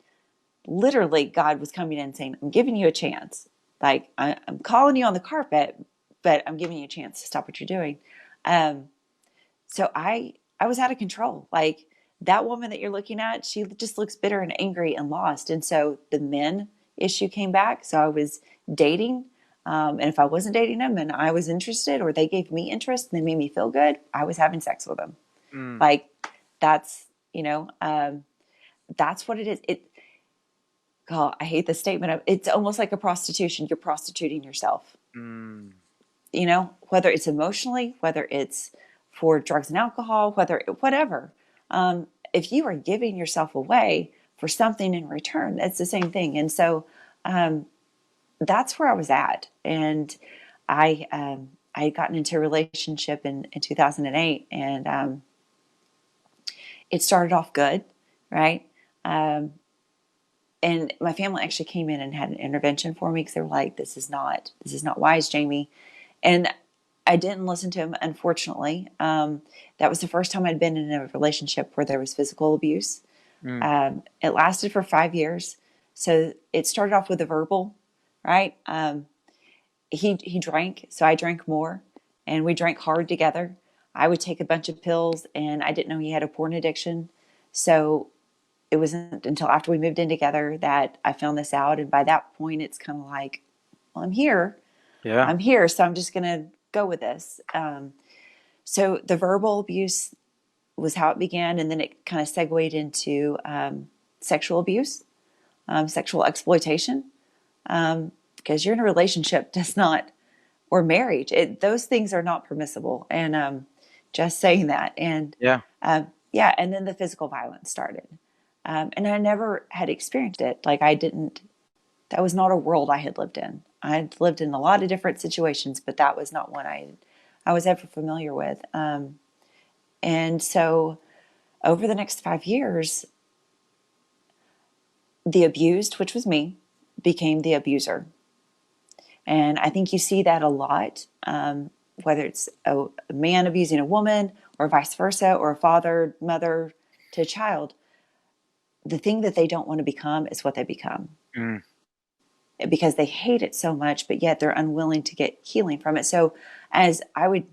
literally God was coming in and saying, I'm giving you a chance. Like, I'm calling you on the carpet, but I'm giving you a chance to stop what you're doing. So I was out of control. Like, that woman that you're looking at, she just looks bitter and angry and lost. And so the men issue came back. So I was dating. And if I wasn't dating them and I was interested, or they gave me interest and they made me feel good, I was having sex with them. Like, that's, that's what it is. God, I hate the statement. It's almost like a prostitution. You're prostituting yourself. Whether it's emotionally, whether it's for drugs and alcohol, whatever. If you are giving yourself away for something in return, it's the same thing. And so that's where I was at. And I had gotten into a relationship in 2008, and it started off good, right? And my family actually came in and had an intervention for me, because they were like, this is not wise, Jamie. And I didn't listen to him, unfortunately. That was the first time I'd been in a relationship where there was physical abuse. It lasted for 5 years. So it started off with a verbal, right? He drank, so I drank more, and we drank hard together. I would take a bunch of pills, and I didn't know he had a porn addiction. So it wasn't until after we moved in together that I found this out. And by that point, it's kind of like, well, I'm here. Yeah. I'm here. So I'm just going to go with this. So the verbal abuse was how it began. And then it kind of segued into sexual abuse, sexual exploitation, because you're in a relationship, or married. Those things are not permissible. And just saying that. And and then the physical violence started. And I never had experienced it. Like, that was not a world I had lived in. I'd lived in a lot of different situations, but that was not one I was ever familiar with. And so over the next 5 years, the abused, which was me, became the abuser. And I think you see that a lot, whether it's a man abusing a woman, or vice versa, or a father, mother to a child. The thing that they don't want to become is what they become, because they hate it so much, but yet they're unwilling to get healing from it. So as I would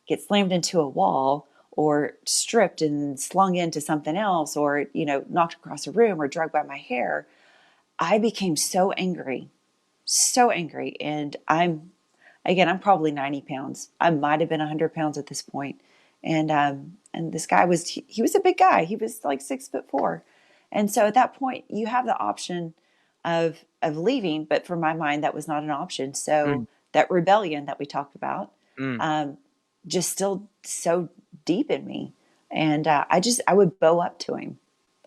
get slammed into a wall, or stripped and slung into something else, or, knocked across a room, or dragged by my hair, I became so angry. And I'm probably 90 pounds. I might've been 100 pounds at this point. And this guy he was a big guy. He was like 6'4". And so at that point, you have the option of leaving, but for my mind, that was not an option. So that rebellion that we talked about, just still so deep in me. And I would bow up to him.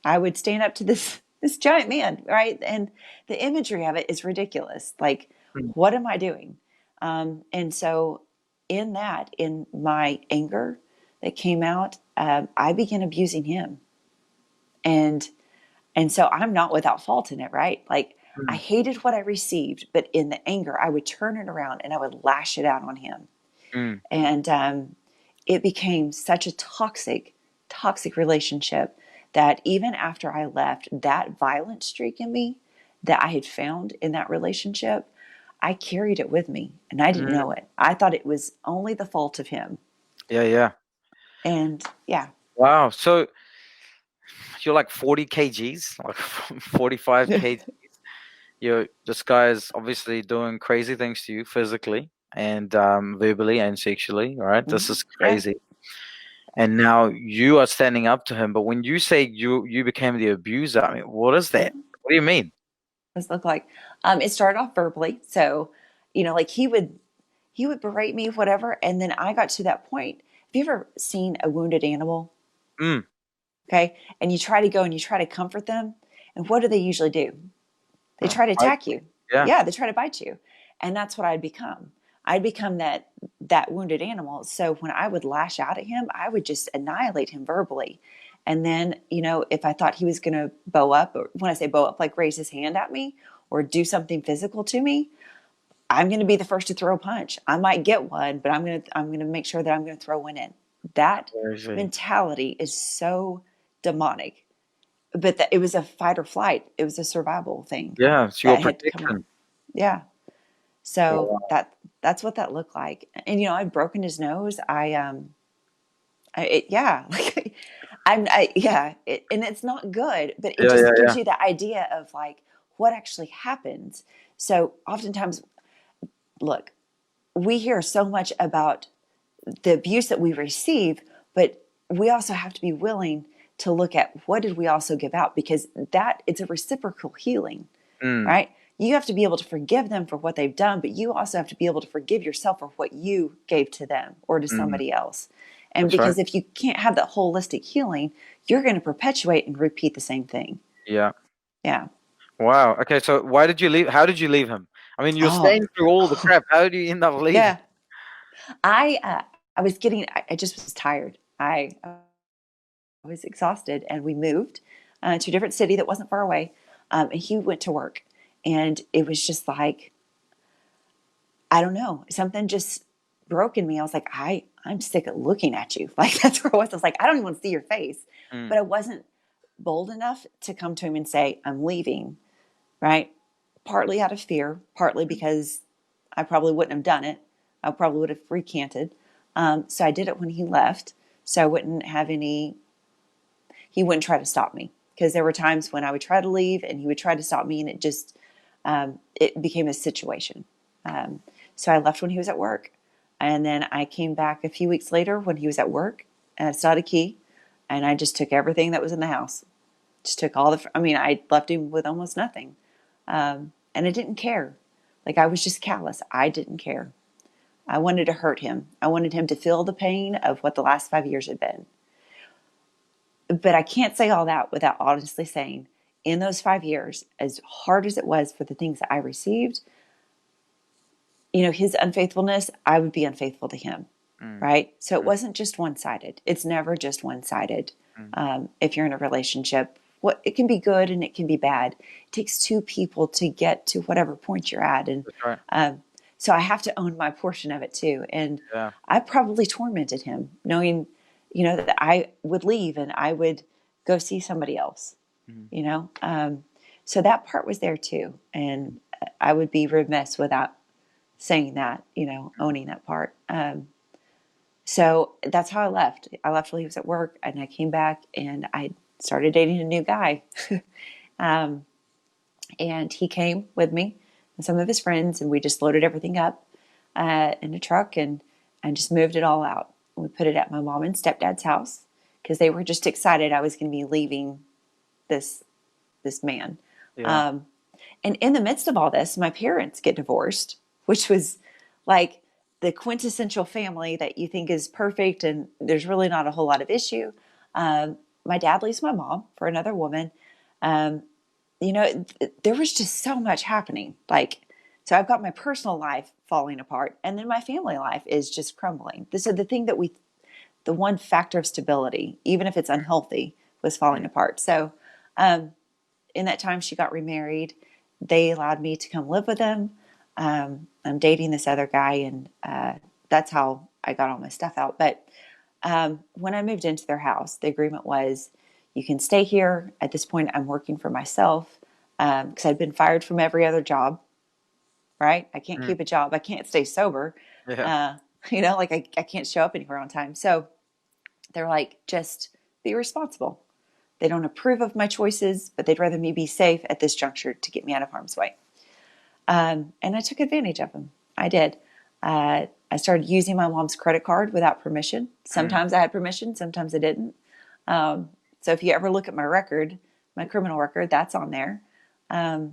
I would stand up to this giant man, right? And the imagery of it is ridiculous. Like, what am I doing? And so in my anger that came out, I began abusing him. And so I'm not without fault in it, right? Like, I hated what I received, but in the anger, I would turn it around and I would lash it out on him. And it became such a toxic relationship that even after I left, that violent streak in me that I had found in that relationship, I carried it with me, and I didn't know it. I thought it was only the fault of him. Yeah. And Wow. So you're like 40 kgs, like 45 kgs. This guy is obviously doing crazy things to you physically and verbally and sexually, right? This is crazy. And now you are standing up to him. But when you say you became the abuser, I mean, what is that? What do you mean? What does it look like? It started off verbally. So, like he would berate me, whatever. And then I got to that point. Have you ever seen a wounded animal? Okay. And you try to go and you try to comfort them. And what do they usually do? They try to attack you. Yeah. They try to bite you. And that's what I'd become. I'd become that wounded animal. So when I would lash out at him, I would just annihilate him verbally. And then, if I thought he was going to bow up, or when I say bow up, like raise his hand at me or do something physical to me, I'm going to be the first to throw a punch. I might get one, but I'm going to make sure that I'm going to throw one in. That mentality is so demonic. But it was a fight or flight. It was a survival thing. Yeah, it's your protection. Yeah. So that's what that looked like. And I'd broken his nose. And it's not good, but it just gives you the idea of like what actually happens. So oftentimes, look, we hear so much about the abuse that we receive, but we also have to be willing to look at what did we also give out, because it's a reciprocal healing, right? You have to be able to forgive them for what they've done, but you also have to be able to forgive yourself for what you gave to them or to somebody else. And That's because right. if you can't have that holistic healing, you're going to perpetuate and repeat the same thing. Yeah. Yeah. Wow. Okay. So why did you leave? How did you leave him? I mean, you're staying through all the crap. How do you end up leaving? Yeah. I just was tired. I was exhausted, and we moved to a different city that wasn't far away. And he went to work, and it was just like, I don't know, something just broke in me. I was like, I'm sick of looking at you. Like, that's where I was. I was like, I don't even want to see your face. But I wasn't bold enough to come to him and say, I'm leaving, right? Partly out of fear, partly because I probably wouldn't have done it. I probably would have recanted. So I did it when he left. So I wouldn't have he wouldn't try to stop me, because there were times when I would try to leave and he would try to stop me, and it just, it became a situation. So I left when he was at work, and then I came back a few weeks later when he was at work, and I still had a key, and I just took everything that was in the house. Just took I left him with almost nothing. And I didn't care. Like, I was just callous. I didn't care. I wanted to hurt him. I wanted him to feel the pain of what the last 5 years had been. But I can't say all that without honestly saying, in those 5 years, as hard as it was for the things that I received, his unfaithfulness, I would be unfaithful to him, right? So it wasn't just one-sided. It's never just one-sided. If you're in a relationship, it can be good and it can be bad. It takes two people to get to whatever point you're at. And so I have to own my portion of it too. And I probably tormented him, knowing, that I would leave and I would go see somebody else, so that part was there too. And I would be remiss without saying that, owning that part. So that's how I left. I left while he was at work, and I came back and I started dating a new guy. And he came with me and some of his friends, and we just loaded everything up in a truck and just moved it all out. We put it at my mom and stepdad's house because they were just excited I was going to be leaving this man. Yeah. And in the midst of all this, my parents get divorced, which was like the quintessential family that you think is perfect and there's really not a whole lot of issue. My dad leaves my mom for another woman. There was just so much happening. So I've got my personal life falling apart, and then my family life is just crumbling. So the thing the one factor of stability, even if it's unhealthy, was falling apart. So in that time, she got remarried. They allowed me to come live with them. I'm dating this other guy, and that's how I got all my stuff out. But when I moved into their house, the agreement was, you can stay here. At this point, I'm working for myself because I'd been fired from every other job, right? I can't keep a job. I can't stay sober. Yeah. I can't show up anywhere on time. So they're like, just be responsible. They don't approve of my choices, but they'd rather me be safe at this juncture to get me out of harm's way. And I took advantage of them. I did. I started using my mom's credit card without permission. Sometimes I had permission, sometimes I didn't. So if you ever look at my record, my criminal record, that's on there. That's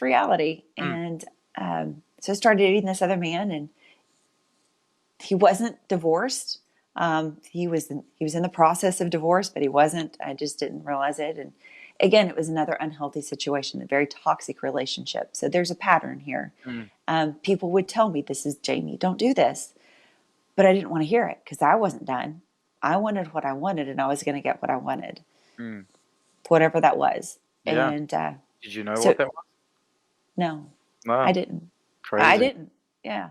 reality. And so I started dating this other man, and he wasn't divorced. He was in the process of divorce, but he wasn't. I just didn't realize it. again, it was another unhealthy situation, a very toxic relationship. So there's a pattern here. People would tell me, this is Jamie, don't do this. But I didn't want to hear it because I wasn't done. I wanted what I wanted, and I was going to get what I wanted, whatever that was. Yeah. And did you know what that was? No, No. I didn't. Crazy. I didn't. Yeah.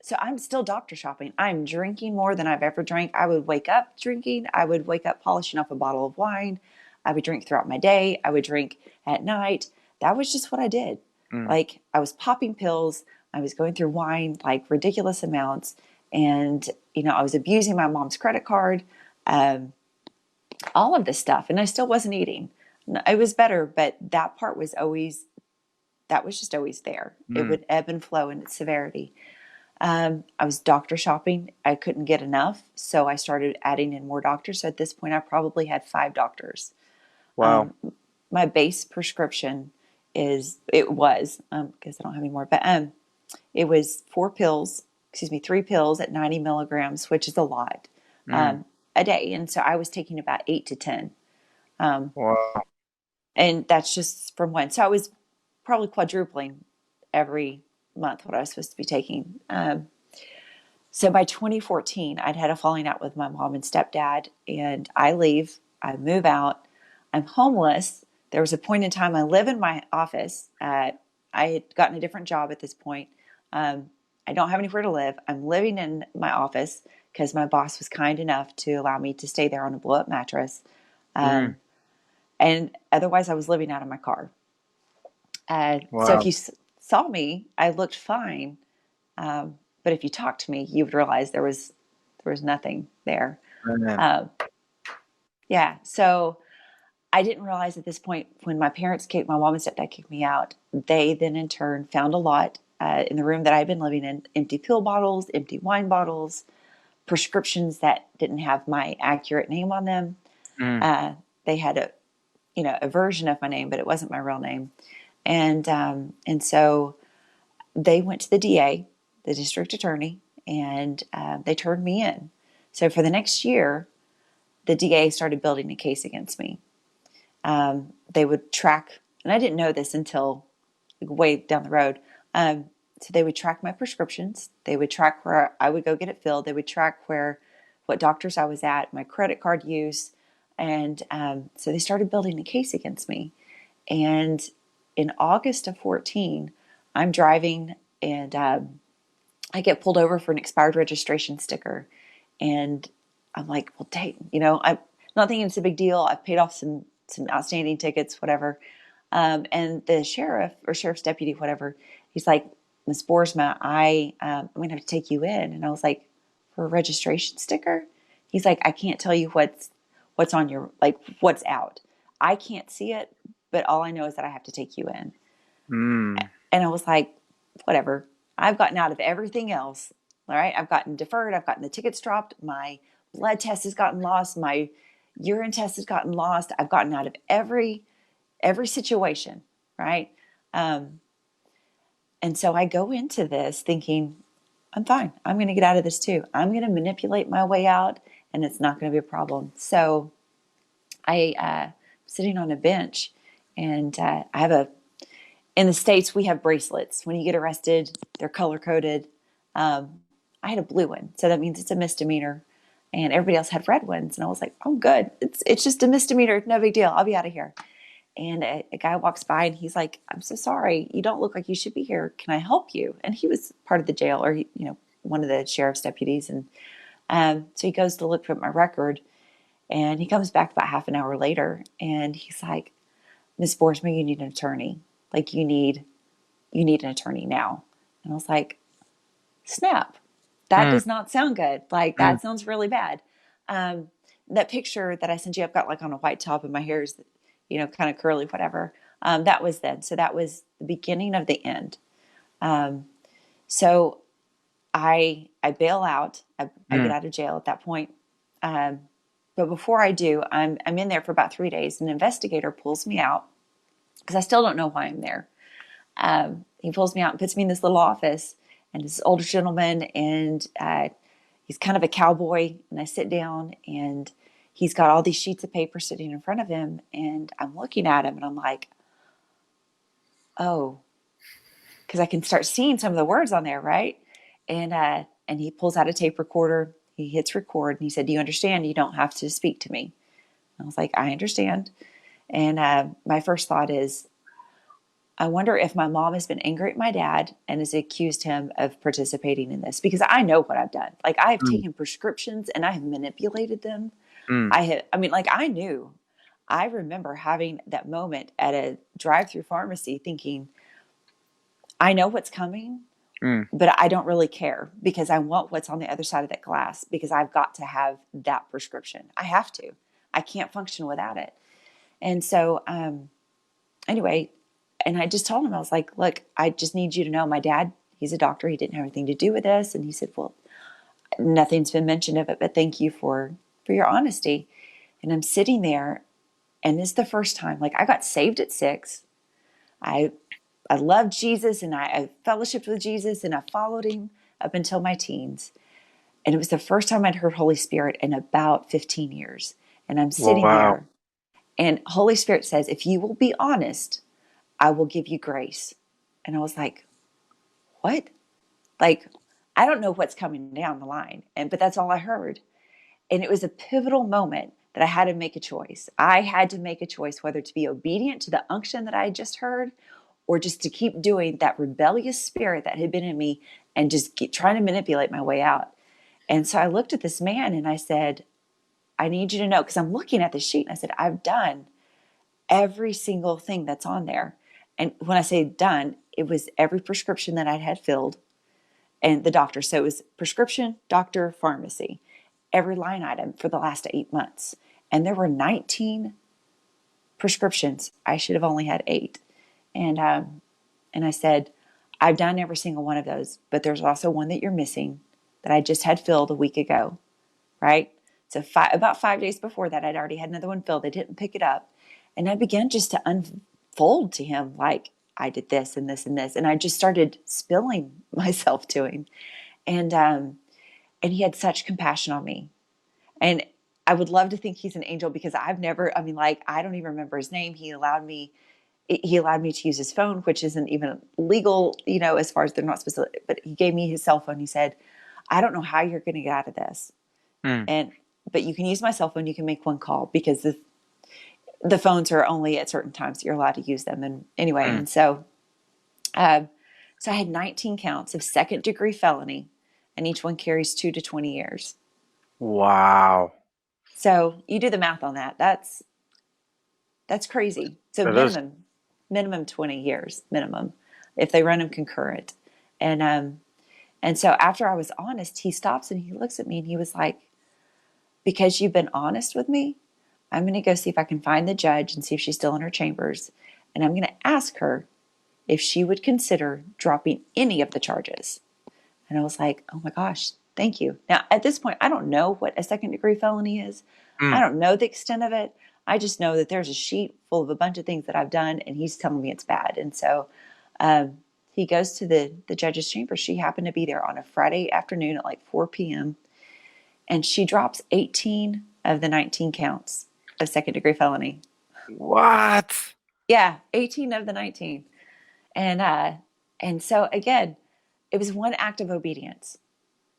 So I'm still doctor shopping. I'm drinking more than I've ever drank. I would wake up drinking. I would wake up polishing off a bottle of wine. I would drink throughout my day. I would drink at night. That was just what I did. Like, I was popping pills. I was going through wine, like ridiculous amounts. And, I was abusing my mom's credit card, all of this stuff. And I still wasn't eating. It was better, but that part was just always there. It would ebb and flow in its severity. I was doctor shopping. I couldn't get enough. So I started adding in more doctors. So at this point, I probably had 5 doctors. Wow. My base prescription because I don't have any more, but it was 3 pills at 90 milligrams, which is a lot, a day. And so I was taking about 8 to 10. Wow. And that's just from one. So I was probably quadrupling every month what I was supposed to be taking. So by 2014, I'd had a falling out with my mom and stepdad, and I leave, I move out, I'm homeless. There was a point in time I live in my office. I had gotten a different job at this point. I don't have anywhere to live. I'm living in my office because my boss was kind enough to allow me to stay there on a blow up mattress. And otherwise I was living out of my car. So if you saw me, I looked fine. But if you talked to me, you would realize there was nothing there. So I didn't realize at this point, when my mom and stepdad kicked me out, they then in turn found a lot in the room that I'd been living in: empty pill bottles, empty wine bottles, prescriptions that didn't have my accurate name on them. They had a version of my name, but it wasn't my real name. And so they went to the DA, the district attorney, and they turned me in. So for the next year, the DA started building a case against me. They would track, and I didn't know this until way down the road. So they would track my prescriptions. They would track where I would go get it filled. They would track what doctors I was at, my credit card use. And so they started building a case against me. And in August of 14, I'm driving, and I get pulled over for an expired registration sticker. And I'm like, well, dang, I'm not thinking it's a big deal. I've paid off some outstanding tickets, whatever. And the sheriff's deputy, whatever, he's like, Miss Boersma, I'm going to have to take you in. And I was like, for a registration sticker? He's like, I can't tell you what's on your, what's out. I can't see it, but all I know is that I have to take you in. And I was like, whatever. I've gotten out of everything else. All right. I've gotten deferred. I've gotten the tickets dropped. My blood test has gotten lost. My urine test has gotten lost. I've gotten out of every situation. Right. And so I go into this thinking, I'm fine. I'm going to get out of this too. I'm going to manipulate my way out, and it's not going to be a problem. So I'm sitting on a bench, and I have in the States, we have bracelets. When you get arrested, they're color coded. I had a blue one. So that means it's a misdemeanor, and everybody else had red ones. And I was like, oh, good. It's just a misdemeanor. No big deal. I'll be out of here. And a guy walks by, and he's like, I'm so sorry. You don't look like you should be here. Can I help you? And he was part of the jail, or one of the sheriff's deputies. And so he goes to look at my record, and he comes back about half an hour later, and he's like, Miss Boersma, you need an attorney. You need an attorney now. And I was like, snap. That does not sound good. That sounds really bad. That picture that I sent you, I've got on a white top, and my hair is, kind of curly, whatever. That was then. So that was the beginning of the end. So I bail out. I get out of jail at that point. But before I do, I'm in there for about 3 days. An investigator pulls me out because I still don't know why I'm there. He pulls me out and puts me in this little office, and this older gentleman, and he's kind of a cowboy. And I sit down, and he's got all these sheets of paper sitting in front of him, and I'm looking at him and I'm like, oh, because I can start seeing some of the words on there, right? And he pulls out a tape recorder. He hits record, and he said, "Do you understand? You don't have to speak to me." I was like, "I understand." And my first thought is, I wonder if my mom has been angry at my dad and has accused him of participating in this, because I know what I've done. Like, I have taken prescriptions and I have manipulated them. I knew. I remember having that moment at a drive-through pharmacy thinking, I know what's coming, but I don't really care, because I want what's on the other side of that glass, because I've got to have that prescription. I have to. I can't function without it. And so, anyway, and I just told him, I was like, look, I just need you to know my dad, he's a doctor. He didn't have anything to do with this. And he said, well, nothing's been mentioned of it, but thank you for your honesty. And I'm sitting there, and this is the first time, like, I got saved at 6. I loved Jesus, and I fellowshiped with Jesus, and I followed him up until my teens. And it was the first time I'd heard Holy Spirit in about 15 years. And I'm sitting there, and Holy Spirit says, if you will be honest, I will give you grace. And I was like, what? Like, I don't know what's coming down the line. But that's all I heard. And it was a pivotal moment that I had to make a choice. I had to make a choice whether to be obedient to the unction that I had just heard, or just to keep doing that rebellious spirit that had been in me and just trying to manipulate my way out. And so I looked at this man and I said, I need you to know, because I'm looking at the sheet, and I said, I've done every single thing that's on there. And when I say done, it was every prescription that I'd had filled, and the doctor. So it was prescription, doctor, pharmacy, every line item for the last 8 months. And there were 19 prescriptions. I should have only had 8. And I said, I've done every single one of those, but there's also one that you're missing that I just had filled a week ago, right? So about 5 days before that, I'd already had another one filled. I didn't pick it up. And I began just to unfold to him, like, I did this and this and this. And I just started spilling myself to him. And he had such compassion on me. And I would love to think he's an angel, because I don't even remember his name. He allowed me to use his phone, which isn't even legal, as far as they're not supposed to, but he gave me his cell phone. He said, I don't know how you're going to get out of this. But you can use my cell phone. You can make one call, because the phones are only at certain times that you're allowed to use them. And anyway, and so I had 19 counts of second-degree felony, and each one carries 2 to 20 years. Wow. So you do the math on that. That's crazy. So minimum 20 years, minimum, if they run them concurrent. And so after I was honest, he stops and he looks at me and he was like, because you've been honest with me, I'm going to go see if I can find the judge and see if she's still in her chambers. And I'm going to ask her if she would consider dropping any of the charges. And I was like, oh my gosh, thank you. Now, at this point, I don't know what a second-degree felony is. I don't know the extent of it. I just know that there's a sheet full of a bunch of things that I've done, and he's telling me it's bad. And so he goes to the judge's chamber. She happened to be there on a Friday afternoon at like 4 p.m., and she drops 18 of the 19 counts of second-degree felony. What? Yeah, 18 of the 19. And so, again, it was one act of obedience.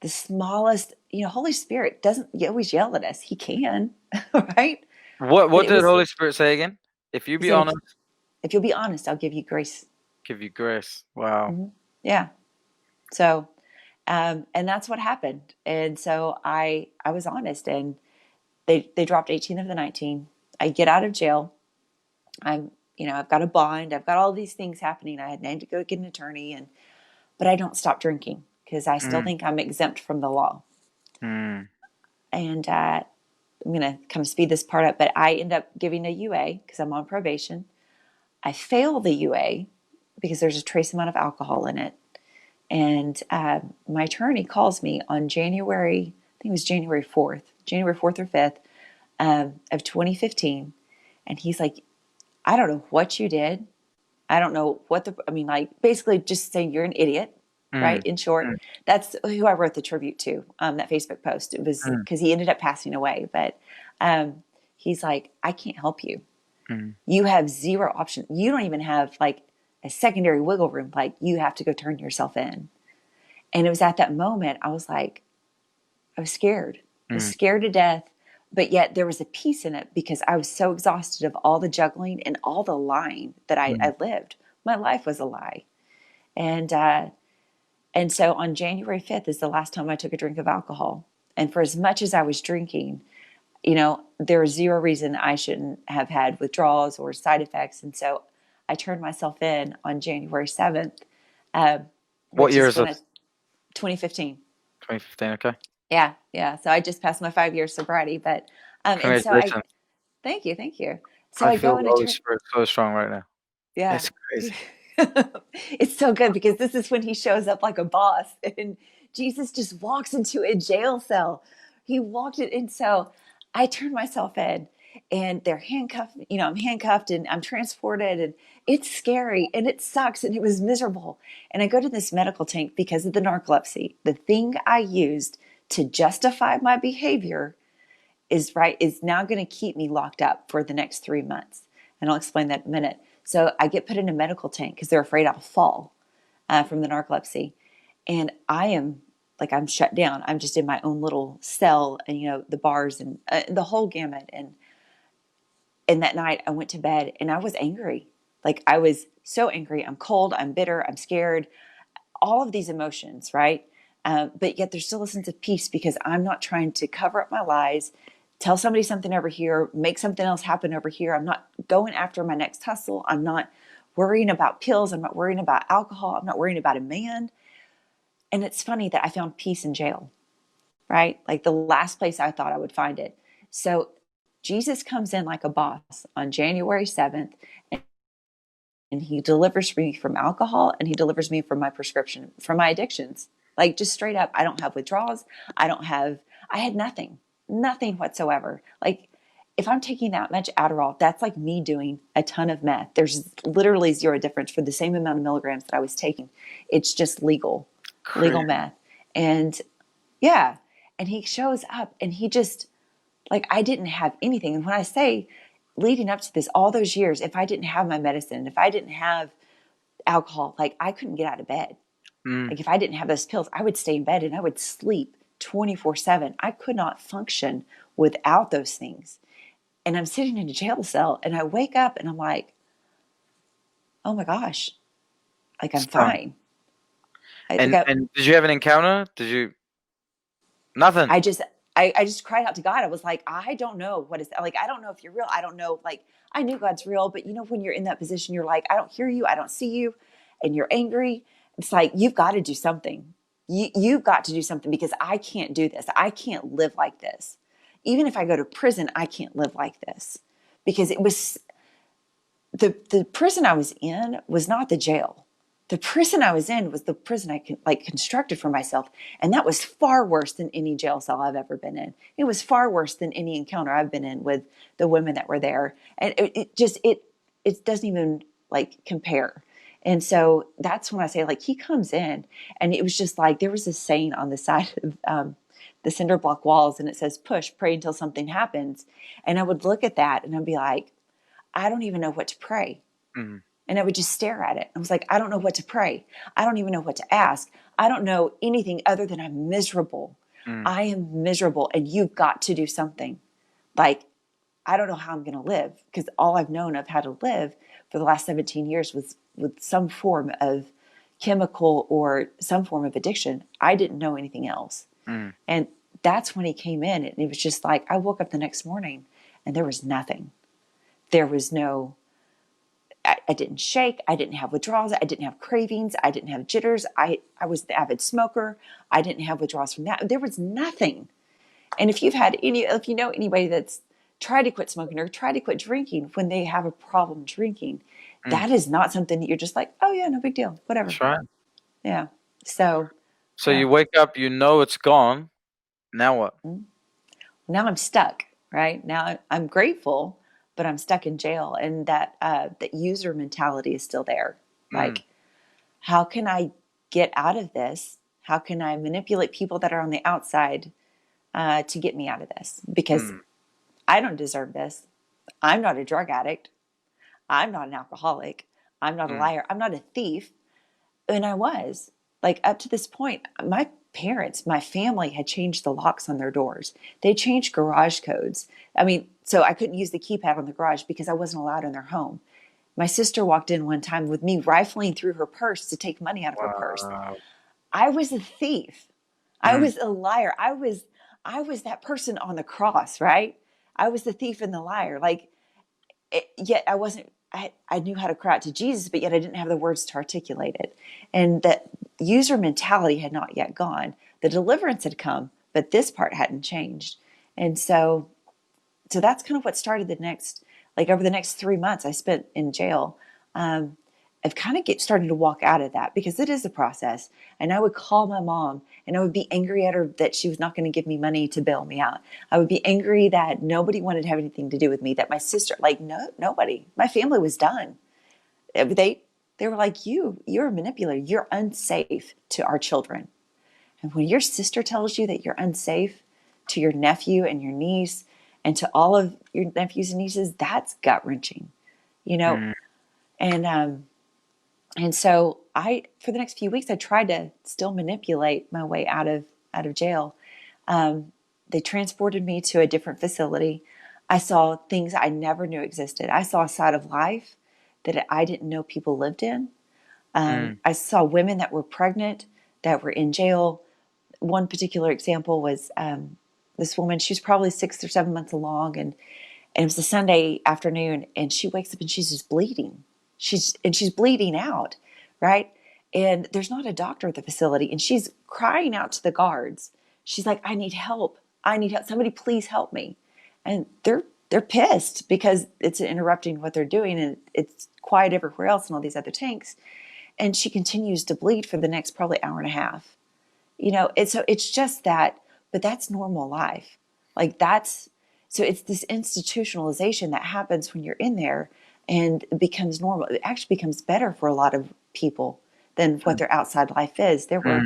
The smallest, Holy Spirit doesn't always yell at us. He can, right? What did Holy Spirit say again? If you be honest. If you'll be honest, I'll give you grace. Give you grace. Wow. Mm-hmm. Yeah. So, and that's what happened. And so I was honest, and they dropped 18 of the 19. I get out of jail. I've got a bond. I've got all these things happening. I had to go get an attorney, but I don't stop drinking, because I still think I'm exempt from the law. And I'm going to kind of speed this part up, but I end up giving a UA because I'm on probation. I fail the UA because there's a trace amount of alcohol in it. And my attorney calls me on January 4th or 5th of 2015. And he's like, I don't know what you did. I don't know basically just saying you're an idiot, right? In short, that's who I wrote the tribute to, that Facebook post. It was because he ended up passing away. But He's like, I can't help you. Mm. You have zero option. You don't even have like a secondary wiggle room. Like, you have to go turn yourself in. And it was at that moment, I was like, I was scared. I was scared to death. But yet there was a peace in it because I was so exhausted of all the juggling and all the lying that I lived. My life was a lie. And so on January 5th is the last time I took a drink of alcohol. And for as much as I was drinking, there was zero reason I shouldn't have had withdrawals or side effects. And so I turned myself in on January 7th. What year is it? 2015. 2015, okay. Yeah. So I just passed my 5-year sobriety, but and so Congratulations. thank you. So I I go feel and Holy Spirit so strong right now. yeah, It's crazy. it's so good because this is when he shows up like a boss, and Jesus just walks into a jail cell. He walked it in, so I turned myself in, and they're handcuffed. I'm handcuffed and I'm transported, and it's scary and it sucks and it was miserable. And I go to this medical tank because of the narcolepsy. The thing I used to justify my behavior is now going to keep me locked up for the next 3 months. And I'll explain that in a minute. So I get put in a medical tank because they're afraid I'll fall from the narcolepsy. And I'm shut down. I'm just in my own little cell, and the bars and the whole gamut. And that night I went to bed and I was angry. Like, I was so angry. I'm cold. I'm bitter. I'm scared. All of these emotions, right? But yet there's still a sense of peace because I'm not trying to cover up my lies, tell somebody something over here, make something else happen over here. I'm not going after my next hustle. I'm not worrying about pills. I'm not worrying about alcohol. I'm not worrying about a man. And it's funny that I found peace in jail, right? Like the last place I thought I would find it. So Jesus comes in like a boss on January 7th, and he delivers me from alcohol, and he delivers me from my prescription, from my addictions. Like, just straight up, I don't have withdrawals. I had nothing whatsoever. Like, if I'm taking that much Adderall, that's like me doing a ton of meth. There's literally zero difference for the same amount of milligrams that I was taking. It's just legal meth. And yeah. And he shows up and he just, like, I didn't have anything. And when I say leading up to this, all those years, if I didn't have my medicine, if I didn't have alcohol, like, I couldn't get out of bed. Like, if I didn't have those pills, I would stay in bed and I would sleep 24/7. I could not function without those things. And I'm sitting in a jail cell and I wake up and I'm like, oh my gosh, like, I'm fine. And did you have an encounter? Nothing. I just cried out to God. I was like, I don't know what is that. Like, I don't know if you're real. I don't know. Like, I knew God's real, but when you're in that position, you're like, I don't hear you. I don't see you. And you're angry. It's like, you've got to do something. You've got to do something because I can't do this. I can't live like this. Even if I go to prison, I can't live like this, because it was the prison I was in was not the jail. The prison I was in was the prison I constructed for myself. And that was far worse than any jail cell I've ever been in. It was far worse than any encounter I've been in with the women that were there. And it doesn't even compare. And so that's when I say, he comes in, and it was just like, there was this saying on the side of the cinder block walls, and it says, push, pray until something happens. And I would look at that and I'd be like, I don't even know what to pray. Mm-hmm. And I would just stare at it. I was like, I don't know what to pray. I don't even know what to ask. I don't know anything other than I'm miserable. I am miserable, and you've got to do something. Like, I don't know how I'm going to live, because all I've known of how to live for the last 17 years was with some form of chemical or some form of addiction. I didn't know anything else. And that's when he came in, and it was just like, I woke up the next morning and there was nothing. There was no, I didn't shake. I didn't have withdrawals. I didn't have cravings. I didn't have jitters. I was the avid smoker. I didn't have withdrawals from that. There was nothing. And if you know anybody that's tried to quit smoking or tried to quit drinking when they have a problem drinking, that is not something that you're just like, oh yeah, no big deal, whatever. That's right. Yeah. So you wake up, it's gone. Now what? Now I'm stuck, right? Now I'm grateful, but I'm stuck in jail. And that user mentality is still there. Like, how can I get out of this? How can I manipulate people that are on the outside to get me out of this? Because I don't deserve this. I'm not a drug addict. I'm not an alcoholic. I'm not a liar. I'm not a thief. And I was. Like, up to this point, my parents, my family had changed the locks on their doors. They changed garage codes. I mean, so I couldn't use the keypad on the garage because I wasn't allowed in their home. My sister walked in one time with me rifling through her purse to take money out of her purse. Wow. I was a thief. I was a liar. I was that person on the cross, right? I was the thief and the liar. Like, yet I wasn't. I knew how to cry out to Jesus, but yet I didn't have the words to articulate it. And that user mentality had not yet gone. The deliverance had come, but this part hadn't changed. And so that's kind of what started over the next 3 months I spent in jail. I've kind of started to walk out of that because it is a process. And I would call my mom and I would be angry at her that she was not going to give me money to bail me out. I would be angry that nobody wanted to have anything to do with me, that my sister, nobody, my family was done. They were like, you're a manipulator. You're unsafe to our children. And when your sister tells you that you're unsafe to your nephew and your niece and to all of your nephews and nieces, that's gut wrenching, And so for the next few weeks, I tried to still manipulate my way out of jail. They transported me to a different facility. I saw things I never knew existed. I saw a side of life that I didn't know people lived in. I saw women that were pregnant that were in jail. One particular example was this woman. She was probably 6 or 7 months along, and it was a Sunday afternoon, and she wakes up and she's just bleeding. She's bleeding out, right? And there's not a doctor at the facility, and she's crying out to the guards. She's like, I need help. I need help. Somebody please help me. And they're pissed because it's interrupting what they're doing, and it's quiet everywhere else in all these other tanks. And she continues to bleed for the next probably hour and a half. So it's just that, but that's normal life. So it's this institutionalization that happens when you're in there, and it becomes normal. It actually becomes better for a lot of people than what their outside life is. There were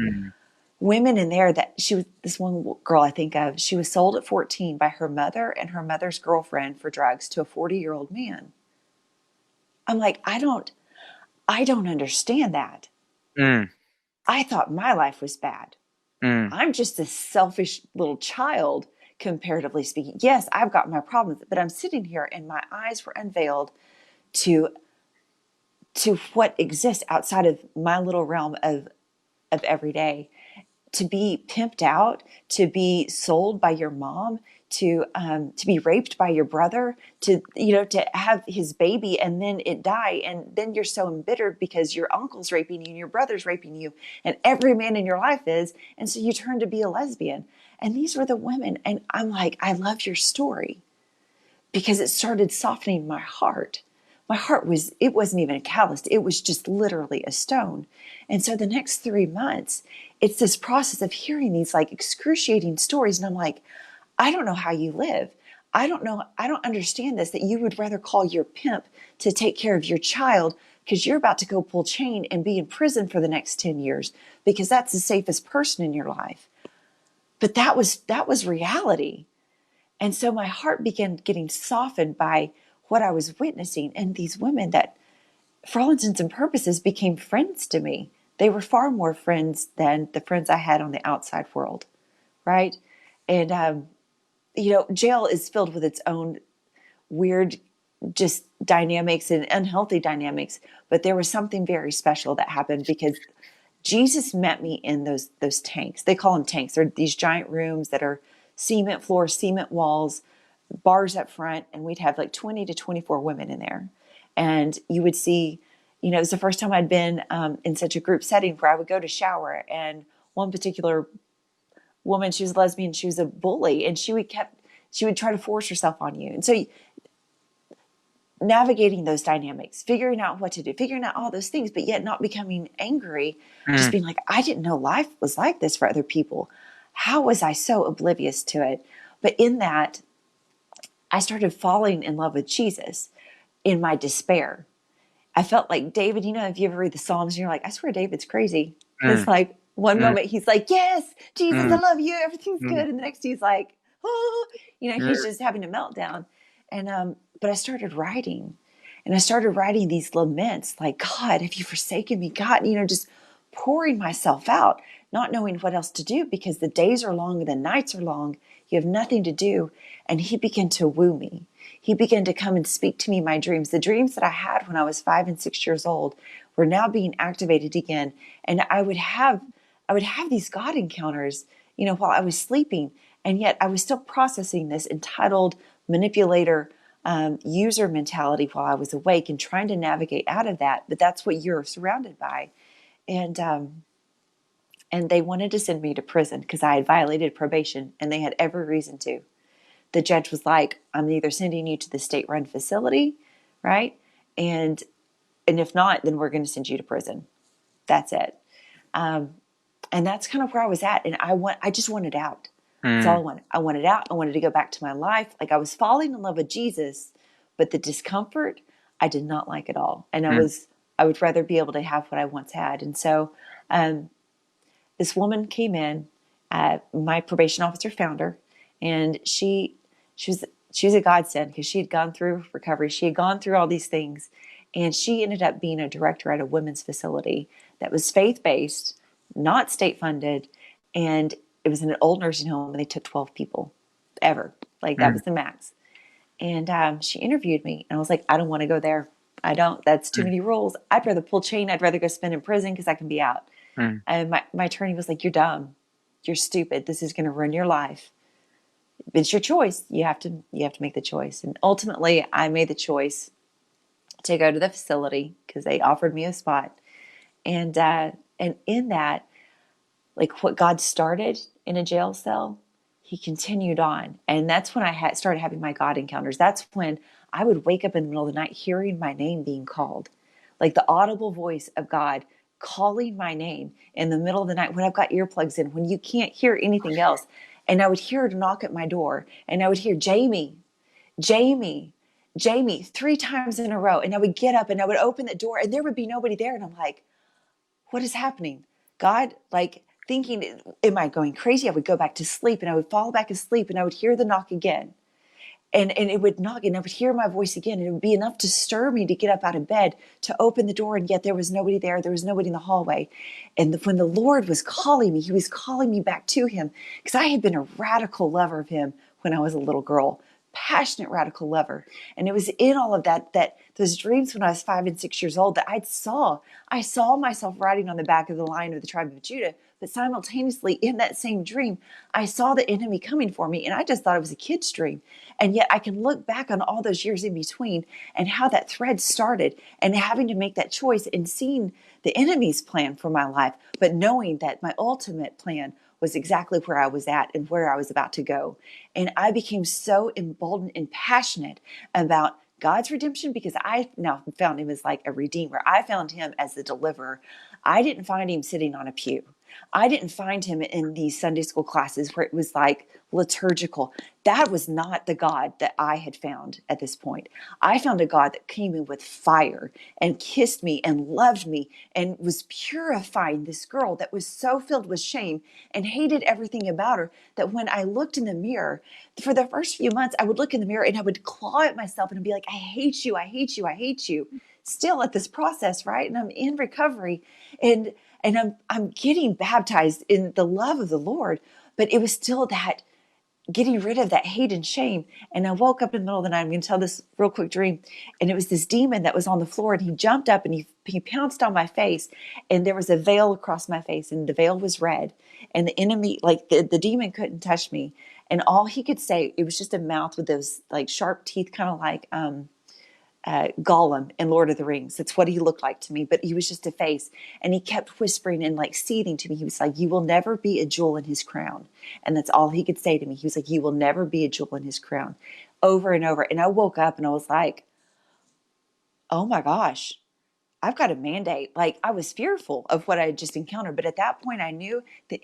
women in there this one girl I think of, she was sold at 14 by her mother and her mother's girlfriend for drugs to a 40-year-old man. I'm like, I don't understand that. I thought my life was bad. I'm just a selfish little child, comparatively speaking. Yes, I've got my problems, but I'm sitting here and my eyes were unveiled to what exists outside of my little realm of every day. To be pimped out, to be sold by your mom, to be raped by your brother, to have his baby and then it die, and then you're so embittered because your uncle's raping you and your brother's raping you and every man in your life is, and so you turn to be a lesbian. And these were the women, and I'm like, I love your story because it started softening my heart. My heart wasn't even calloused. It was just literally a stone. And so the next 3 months, it's this process of hearing these like excruciating stories. And I'm like, I don't know how you live. I don't know. I don't understand this, that you would rather call your pimp to take care of your child because you're about to go pull chain and be in prison for the next 10 years because that's the safest person in your life. But that was reality. And so my heart began getting softened by what I was witnessing, and these women that, for all intents and purposes, became friends to me. They were far more friends than the friends I had on the outside world, right? And, jail is filled with its own weird just dynamics and unhealthy dynamics, but there was something very special that happened because Jesus met me in those tanks. They call them tanks. They're these giant rooms that are cement floors, cement walls, bars up front, and we'd have like 20 to 24 women in there. And you would see, it was the first time I'd been in such a group setting where I would go to shower, and one particular woman, she was a lesbian, she was a bully, and she would try to force herself on you. And so navigating those dynamics, figuring out what to do, figuring out all those things, but yet not becoming angry, just being like, I didn't know life was like this for other people. How was I so oblivious to it? But in that, I started falling in love with Jesus in my despair. I felt like David, if you ever read the Psalms and you're like, I swear David's crazy. It's like one moment he's like, yes, Jesus, I love you. Everything's good. And the next he's like, oh, he's just having a meltdown. And, but I started writing, and I started writing these laments like, God, have you forsaken me? God, just pouring myself out, not knowing what else to do because the days are long and the nights are long. You have nothing to do. And he began to woo me. He began to come and speak to me in my dreams. The dreams that I had when I was 5 and 6 years old were now being activated again. And I would have these God encounters, while I was sleeping. And yet I was still processing this entitled manipulator user mentality while I was awake and trying to navigate out of that. But that's what you're surrounded by. And they wanted to send me to prison because I had violated probation, and they had every reason to. The judge was like, I'm either sending you to the state-run facility, right? And if not, then we're going to send you to prison. That's it. And that's kind of where I was at. And I just wanted out. That's all I wanted. I wanted out. I wanted to go back to my life. Like I was falling in love with Jesus, but the discomfort, I did not like at all. And I would rather be able to have what I once had. And so this woman came in, my probation officer found her, and she was a godsend because she had gone through recovery. She had gone through all these things, and she ended up being a director at a women's facility that was faith-based, not state-funded, and it was in an old nursing home, and they took 12 people ever. Like that was the max. And she interviewed me, and I was like, I don't want to go there. I don't. That's too many rules. I'd rather pull chain. I'd rather go spend in prison because I can be out. And my attorney was like, you're dumb. You're stupid. This is going to ruin your life. It's your choice. You have to make the choice. And ultimately, I made the choice to go to the facility because they offered me a spot. And in that, like what God started in a jail cell, he continued on. And that's when I started having my God encounters. That's when I would wake up in the middle of the night hearing my name being called, like the audible voice of God calling my name in the middle of the night when I've got earplugs in, when you can't hear anything else. And I would hear it knock at my door, and I would hear Jamie, Jamie, Jamie 3 times in a row. And I would get up and I would open the door and there would be nobody there. And I'm like, what is happening? God, like thinking, am I going crazy? I would go back to sleep and I would fall back asleep and I would hear the knock again. And it would knock and I would hear my voice again. And it would be enough to stir me to get up out of bed, to open the door. And yet there was nobody there. There was nobody in the hallway. And when the Lord was calling me, he was calling me back to him because I had been a radical lover of him when I was a little girl, passionate radical lover. And it was in all of that those dreams when I was 5 and 6 years old that I saw myself riding on the back of the lion of the tribe of Judah. But simultaneously in that same dream, I saw the enemy coming for me. And I just thought it was a kid's dream. And yet I can look back on all those years in between and how that thread started and having to make that choice and seeing the enemy's plan for my life, but knowing that my ultimate plan was exactly where I was at and where I was about to go. And I became so emboldened and passionate about God's redemption because I now found him as like a redeemer. I found him as the deliverer. I didn't find him sitting on a pew. I didn't find him in these Sunday school classes where it was like liturgical. That was not the God that I had found at this point. I found a God that came in with fire and kissed me and loved me and was purifying this girl that was so filled with shame and hated everything about her that when I looked in the mirror, for the first few months, I would look in the mirror and I would claw at myself and be like, I hate you, I hate you, I hate you. Still at this process, right? And I'm in recovery and I'm getting baptized in the love of the Lord, but it was still that getting rid of that hate and shame. And I woke up in the middle of the night. I'm going to tell this real quick dream. And it was this demon that was on the floor and he jumped up and he pounced on my face and there was a veil across my face and the veil was red and the enemy, like the demon couldn't touch me. And all he could say, it was just a mouth with those like sharp teeth, kind of like, Gollum in Lord of the Rings. That's what he looked like to me, but he was just a face. And he kept whispering and like seething to me. He was like, you will never be a jewel in his crown. And that's all he could say to me. He was like, you will never be a jewel in his crown, over and over. And I woke up and I was like, oh my gosh, I've got a mandate. Like I was fearful of what I had just encountered. But at that point I knew that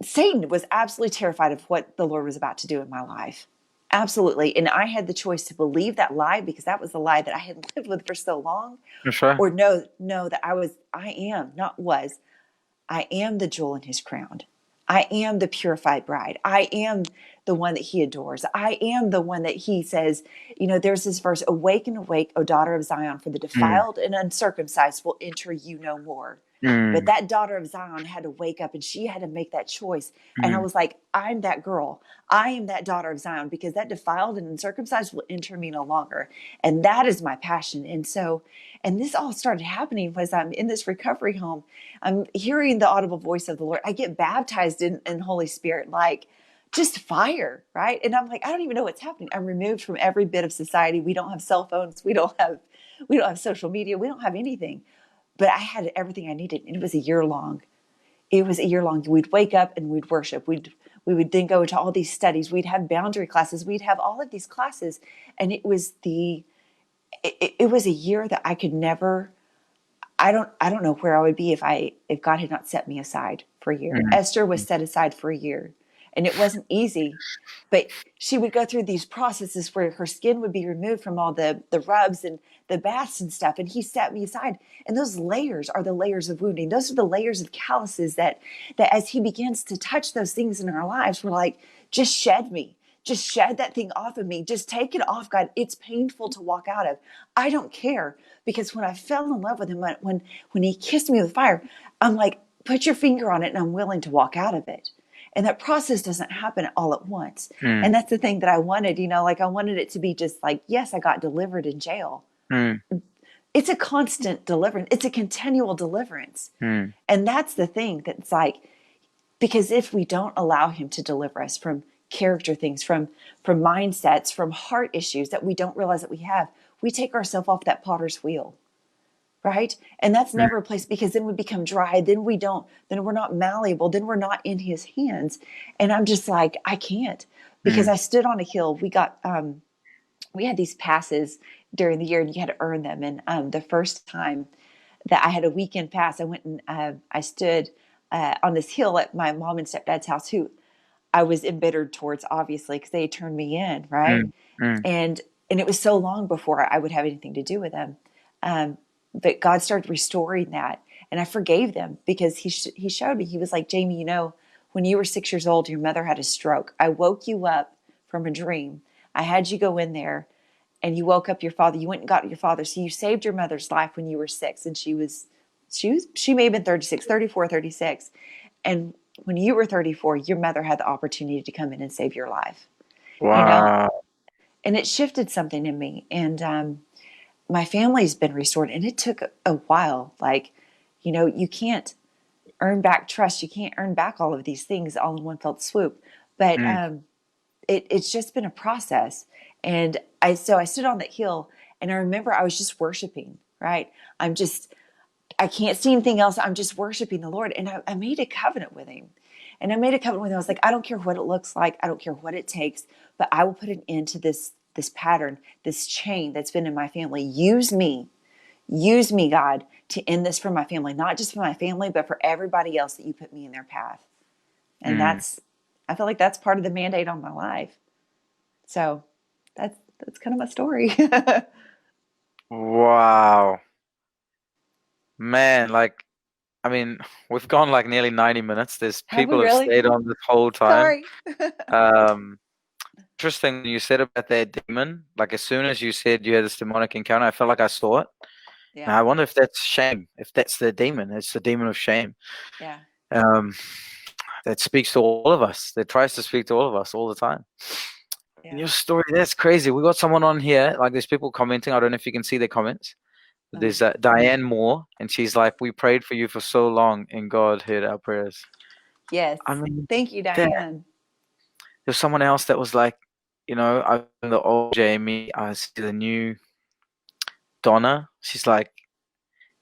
Satan was absolutely terrified of what the Lord was about to do in my life. Absolutely. And I had the choice to believe that lie because that was the lie that I had lived with for so long. Sure. Or know that I am the jewel in his crown. I am the purified bride. I am the one that he adores. I am the one that he says, there's this verse, awake and awake, O daughter of Zion, for the Mm. defiled and uncircumcised will enter you no more. But Mm. that daughter of Zion had to wake up and she had to make that choice. And I Mm. was like, I'm that girl. I am that daughter of Zion, because that defiled and uncircumcised will enter me no longer. And that is my passion. And this all started happening was I'm in this recovery home. I'm hearing the audible voice of the Lord. I get baptized in Holy Spirit, like just fire, right? And I'm like, I don't even know what's happening. I'm removed from every bit of society. We don't have cell phones. We don't have social media. We don't have anything. But I had everything I needed. And it was a year long. It was a year long. We'd wake up and we'd worship. We would then go to all these studies. We'd have boundary classes. We'd have all of these classes. And it was it was a year that I could never, I don't know where I would be if God had not set me aside for a year. Mm. Esther was set aside for a year, and it wasn't easy, but she would go through these processes where her skin would be removed from all the rubs and the baths and stuff. And he set me aside. And those layers are the layers of wounding. Those are the layers of calluses that as he begins to touch those things in our lives, we're like, just shed me. Just shed that thing off of me. Just take it off, God. It's painful to walk out of. I don't care, because when I fell in love with him, when he kissed me with fire, I'm like, put your finger on it, and I'm willing to walk out of it. And that process doesn't happen all at once. Mm. And that's the thing that I wanted, like I wanted it to be just like, yes, I got delivered in jail. Mm. It's a constant deliverance. It's a continual deliverance. Mm. And that's the thing that's like, because if we don't allow him to deliver us from character things, from mindsets, from heart issues that we don't realize that we have, we take ourselves off that potter's wheel. Right? And that's never a place, because then we become dry. Then we're not malleable. Then we're not in his hands. And I'm just like, I can't, because I stood on a hill. We had these passes during the year, and you had to earn them. And the first time that I had a weekend pass, I went and I stood on this hill at my mom and stepdad's house, who I was embittered towards, obviously, because they turned me in, right? Mm. And it was so long before I would have anything to do with them. But God started restoring that, and I forgave them, because he showed me. He was like, Jamie, when you were 6 years old, your mother had a stroke. I woke you up from a dream. I had you go in there, and you woke up your father. You went and got your father. So you saved your mother's life when you were 6, and she may have been 36, 34, 36. And when you were 34, your mother had the opportunity to come in and save your life. Wow. And it shifted something in me. And my family's been restored, and it took a while. Like, you can't earn back trust. You can't earn back all of these things all in one fell swoop. But it's just been a process. And I stood on that hill, and I remember I was just worshiping, right? I can't see anything else. I'm just worshiping the Lord. And I made a covenant with him. And I made a covenant with him. I was like, I don't care what it looks like. I don't care what it takes, but I will put an end to this pattern, this chain that's been in my family. Use me, God, to end this for my family, not just for my family, but for everybody else that you put me in their path. And I feel like that's part of the mandate on my life. So that's kind of my story. Wow. Man, we've gone like nearly 90 minutes. There's Have we people have really? stayed on this whole time. Sorry. Interesting when you said about that demon. Like, as soon as you said you had this demonic encounter, I felt like I saw it. Yeah. Now, I wonder if that's shame, if that's the demon. It's the demon of shame. Yeah. That speaks to all of us. That tries to speak to all of us all the time. Yeah. And your story, that's crazy. We got someone on here. Like, there's people commenting. I don't know if you can see their comments. There's Diane Moore, and she's like, "We prayed for you for so long, and God heard our prayers." Yes. I mean, Thank you, Diane. there's someone else that was like, I'm the old Jamie. I see the new Donna. She's like,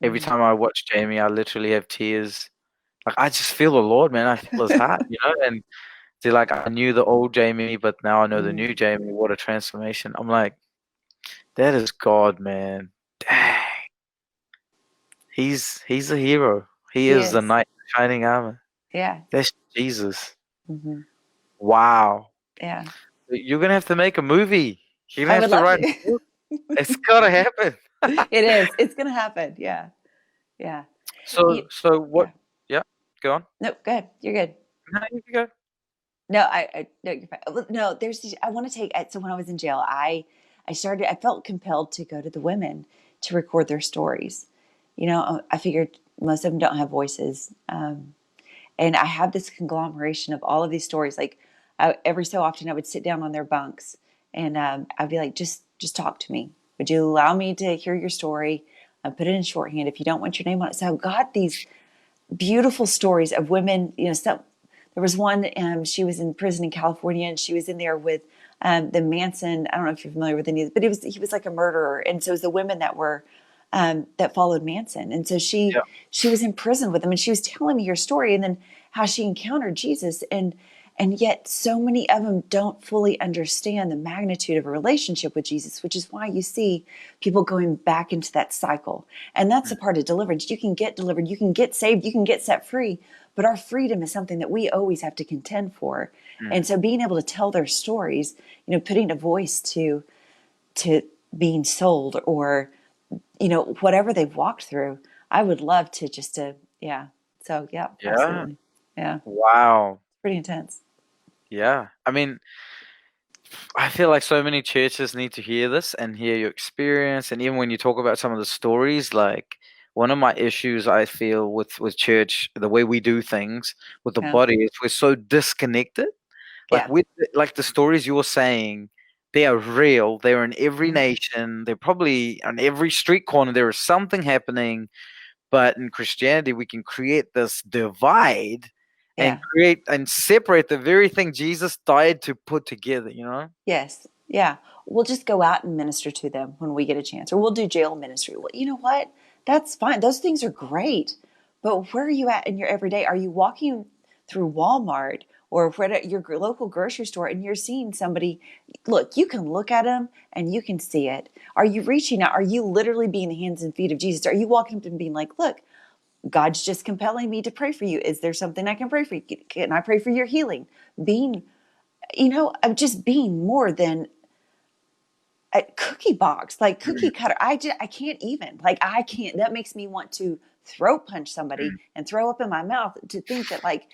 every time I watch Jamie, I literally have tears. Like, I just feel the Lord, man. I feel his heart, And they're like, I knew the old Jamie, but now I know the new Jamie. What a transformation. I'm like, that is God, man. Dang. He's a hero. He is the knight in shining armor. Yeah. That's Jesus. Mm-hmm. Wow. Yeah. You're gonna have to make a movie. You're gonna I have would to love write a book. It's gotta happen. It is. It's gonna happen. Yeah. Yeah. So what? Yeah, go on. No, go ahead. You're good. No, you can go. No, no, you're fine. Well, no, I want to take, so when I was in jail, I felt compelled to go to the women to record their stories. I figured most of them don't have voices. And I have this conglomeration of all of these stories. Like every so often I would sit down on their bunks and I'd be like, just talk to me. Would you allow me to hear your story? Put it in shorthand if you don't want your name on it. So I got these beautiful stories of women. There was one, she was in prison in California, and she was in there with the Manson. I don't know if you're familiar with any, but he was like a murderer, and so it was the women that were that followed Manson, and so Yeah. she was in prison with him, and she was telling me her story, and then how she encountered Jesus, and yet so many of them don't fully understand the magnitude of a relationship with Jesus, which is why you see people going back into that cycle. And that's a part of deliverance. You can get delivered, you can get saved, you can get set free, but our freedom is something that we always have to contend for. And so being able to tell their stories, putting a voice to being sold, or whatever they've walked through, I would love to yeah. So yeah, Yeah. absolutely. Yeah. Wow. Pretty intense. Yeah. I mean, I feel like so many churches need to hear this and hear your experience. And even when you talk about some of the stories, like one of my issues I feel with church, the way we do things with the Yeah. body, is we're so disconnected. Like Yeah. with like the stories you're saying, they are real. They're in every Mhm. nation. They're probably on every street corner. There is something happening. But in Christianity, we can create this divide and Yeah. create and separate the very thing Jesus died to put together, you know? Yes. Yeah. We'll just go out and minister to them when we get a chance, or we'll do jail ministry. Well, you know what? That's fine. Those things are great. But where are you at in your everyday? Are you walking through Walmart or your local grocery store and you're seeing somebody? Look, you can look at them and you can see it. Are you reaching out? Are you literally being the hands and feet of Jesus? Are you walking up and being like, look, God's just compelling me to pray for you. Is there something I can pray for you? Can I pray for your healing? Being, of just being more than a cookie box, like cookie cutter. I can't even, like, I can't, that makes me want to throat punch somebody and throw up in my mouth to think that, like,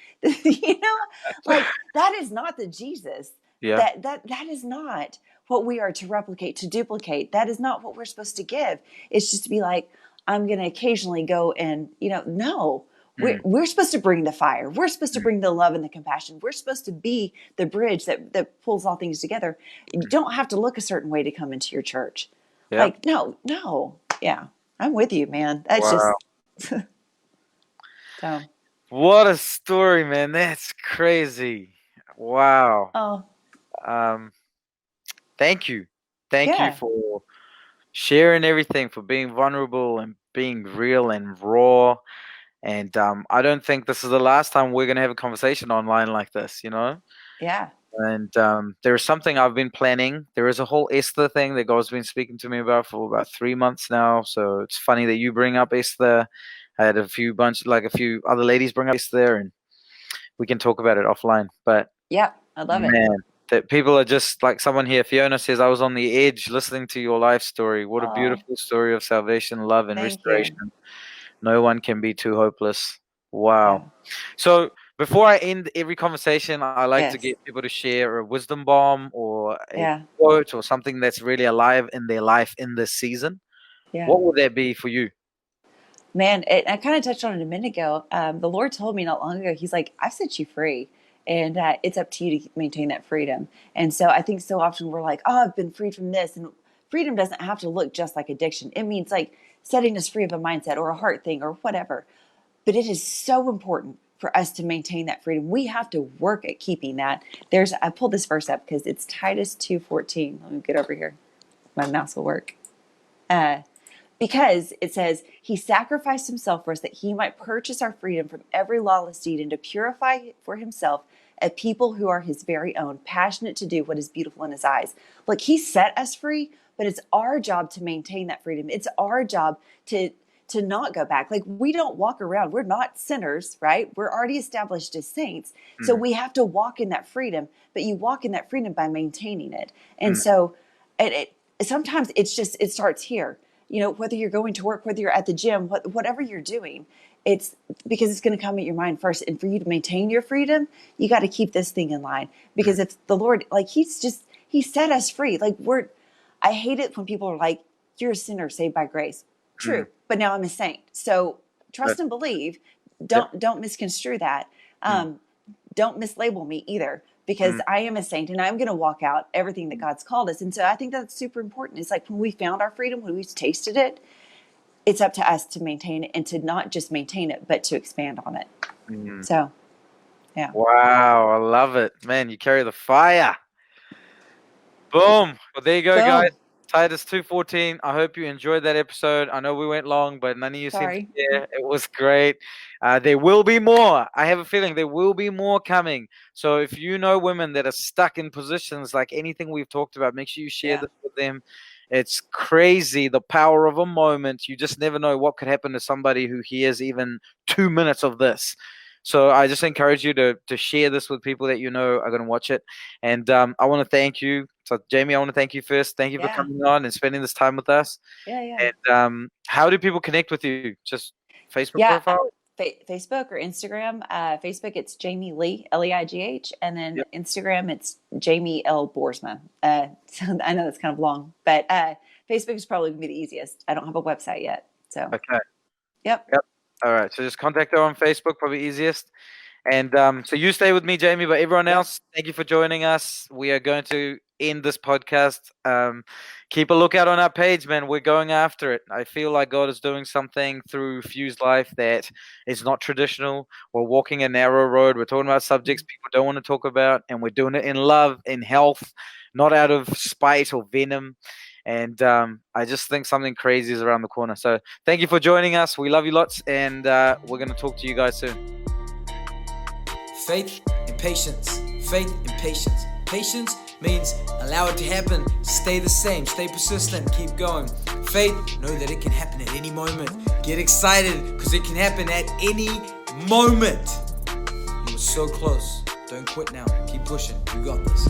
like that is not the Jesus. Yeah. That is not what we are to replicate, to duplicate. That is not what we're supposed to give. It's just to be like, I'm going to occasionally go and, no. We're supposed to bring the fire. We're supposed to bring the love and the compassion. We're supposed to be the bridge that pulls all things together. You don't have to look a certain way to come into your church. Yeah. Like, no. Yeah. I'm with you, man. That's Wow. just so. What a story, man. That's crazy. Wow. Oh, Thank you. Thank you yeah. for sharing everything, for being vulnerable and being real and raw. And I don't think this is the last time we're going to have a conversation online like this, you know? Yeah. And there is something I've been planning. There is a whole Esther thing that God's been speaking to me about for about 3 months now. So it's funny that you bring up Esther. I had a few other ladies bring up Esther, and we can talk about it offline. But Yeah. I love it. man, that people are just like someone here. Fiona says, I was on the edge listening to your life story. What a Oh, beautiful story of salvation, love, and thank restoration. you. No one can be too hopeless. Yeah. Wow. So before I end every conversation, I like to Yes. get people to share a wisdom bomb or a Yeah. quote or something that's really alive in their life in this season. Yeah. What would that be for you? Man, I kind of touched on it a minute ago. The Lord told me not long ago, He's like, I've set you free. And it's up to you to maintain that freedom. And so I think so often we're like, oh, I've been freed from this. And freedom doesn't have to look just like addiction. It means like setting us free of a mindset or a heart thing or whatever. But it is so important for us to maintain that freedom. We have to work at keeping that. I pulled this verse up because it's Titus 2:14. Let me get over here. My mouse will work. Because it says, He sacrificed Himself for us that He might purchase our freedom from every lawless deed and to purify for Himself a people who are His very own, passionate to do what is beautiful in His eyes. Look, He set us free, but it's our job to maintain that freedom. It's our job to not go back. Like, we don't walk around. We're not sinners, right? We're already established as saints. So we have to walk in that freedom, but you walk in that freedom by maintaining it. And so sometimes it starts here. Whether you're going to work, whether you're at the gym, whatever you're doing, it's because it's going to come at your mind first. And for you to maintain your freedom, you got to keep this thing in line. Because if the Lord, like he set us free. Like I hate it when people are like, you're a sinner saved by grace. True. But now I'm a saint. So trust and believe. Don't misconstrue that. Don't mislabel me either, because I am a saint and I'm going to walk out everything that God's called us. And so I think that's super important. It's like when we found our freedom, when we've tasted it, it's up to us to maintain it, and to not just maintain it, but to expand on it. So, yeah. Wow, I love it. Man, you carry the fire. Boom. Well, there you go, guys. Titus 2:14. I hope you enjoyed that episode. I know we went long, but none of you seemed to care. It was great. There will be more. I have a feeling there will be more coming. So if you know women that are stuck in positions like anything we've talked about, make sure you share this with them. It's crazy, the power of a moment. You just never know what could happen to somebody who hears even 2 minutes of this. So I just encourage you to share this with people that you know are going to watch it. And I want to thank you. So, Jamie, I want to thank you first. Thank you for coming on and spending this time with us. And how do people connect with you? Just Facebook profile? Facebook or Instagram. Facebook, it's Jamie Leigh, Leigh. And then Instagram, it's Jamie L. Boersma. So I know that's kind of long, but Facebook is probably going to be the easiest. I don't have a website yet. So okay. Yep. All right. So just contact her on Facebook, probably easiest. And so you stay with me, Jamie, but everyone else, thank you for joining us. We are going to end this podcast. Keep a lookout on our page, man. We're going after it. I feel like God is doing something through Fused Life that is not traditional. We're walking a narrow road. We're talking about subjects people don't want to talk about, and we're doing it in love, in health, not out of spite or venom. And I just think something crazy is around the corner. So thank you for joining us. We love you lots, and we're going to talk to you guys soon. Faith and patience. Faith and patience. Patience means allow it to happen. Stay the same. Stay persistent. Keep going. Faith, know that it can happen at any moment. Get excited because it can happen at any moment. You were so close. Don't quit now. Keep pushing. You got this.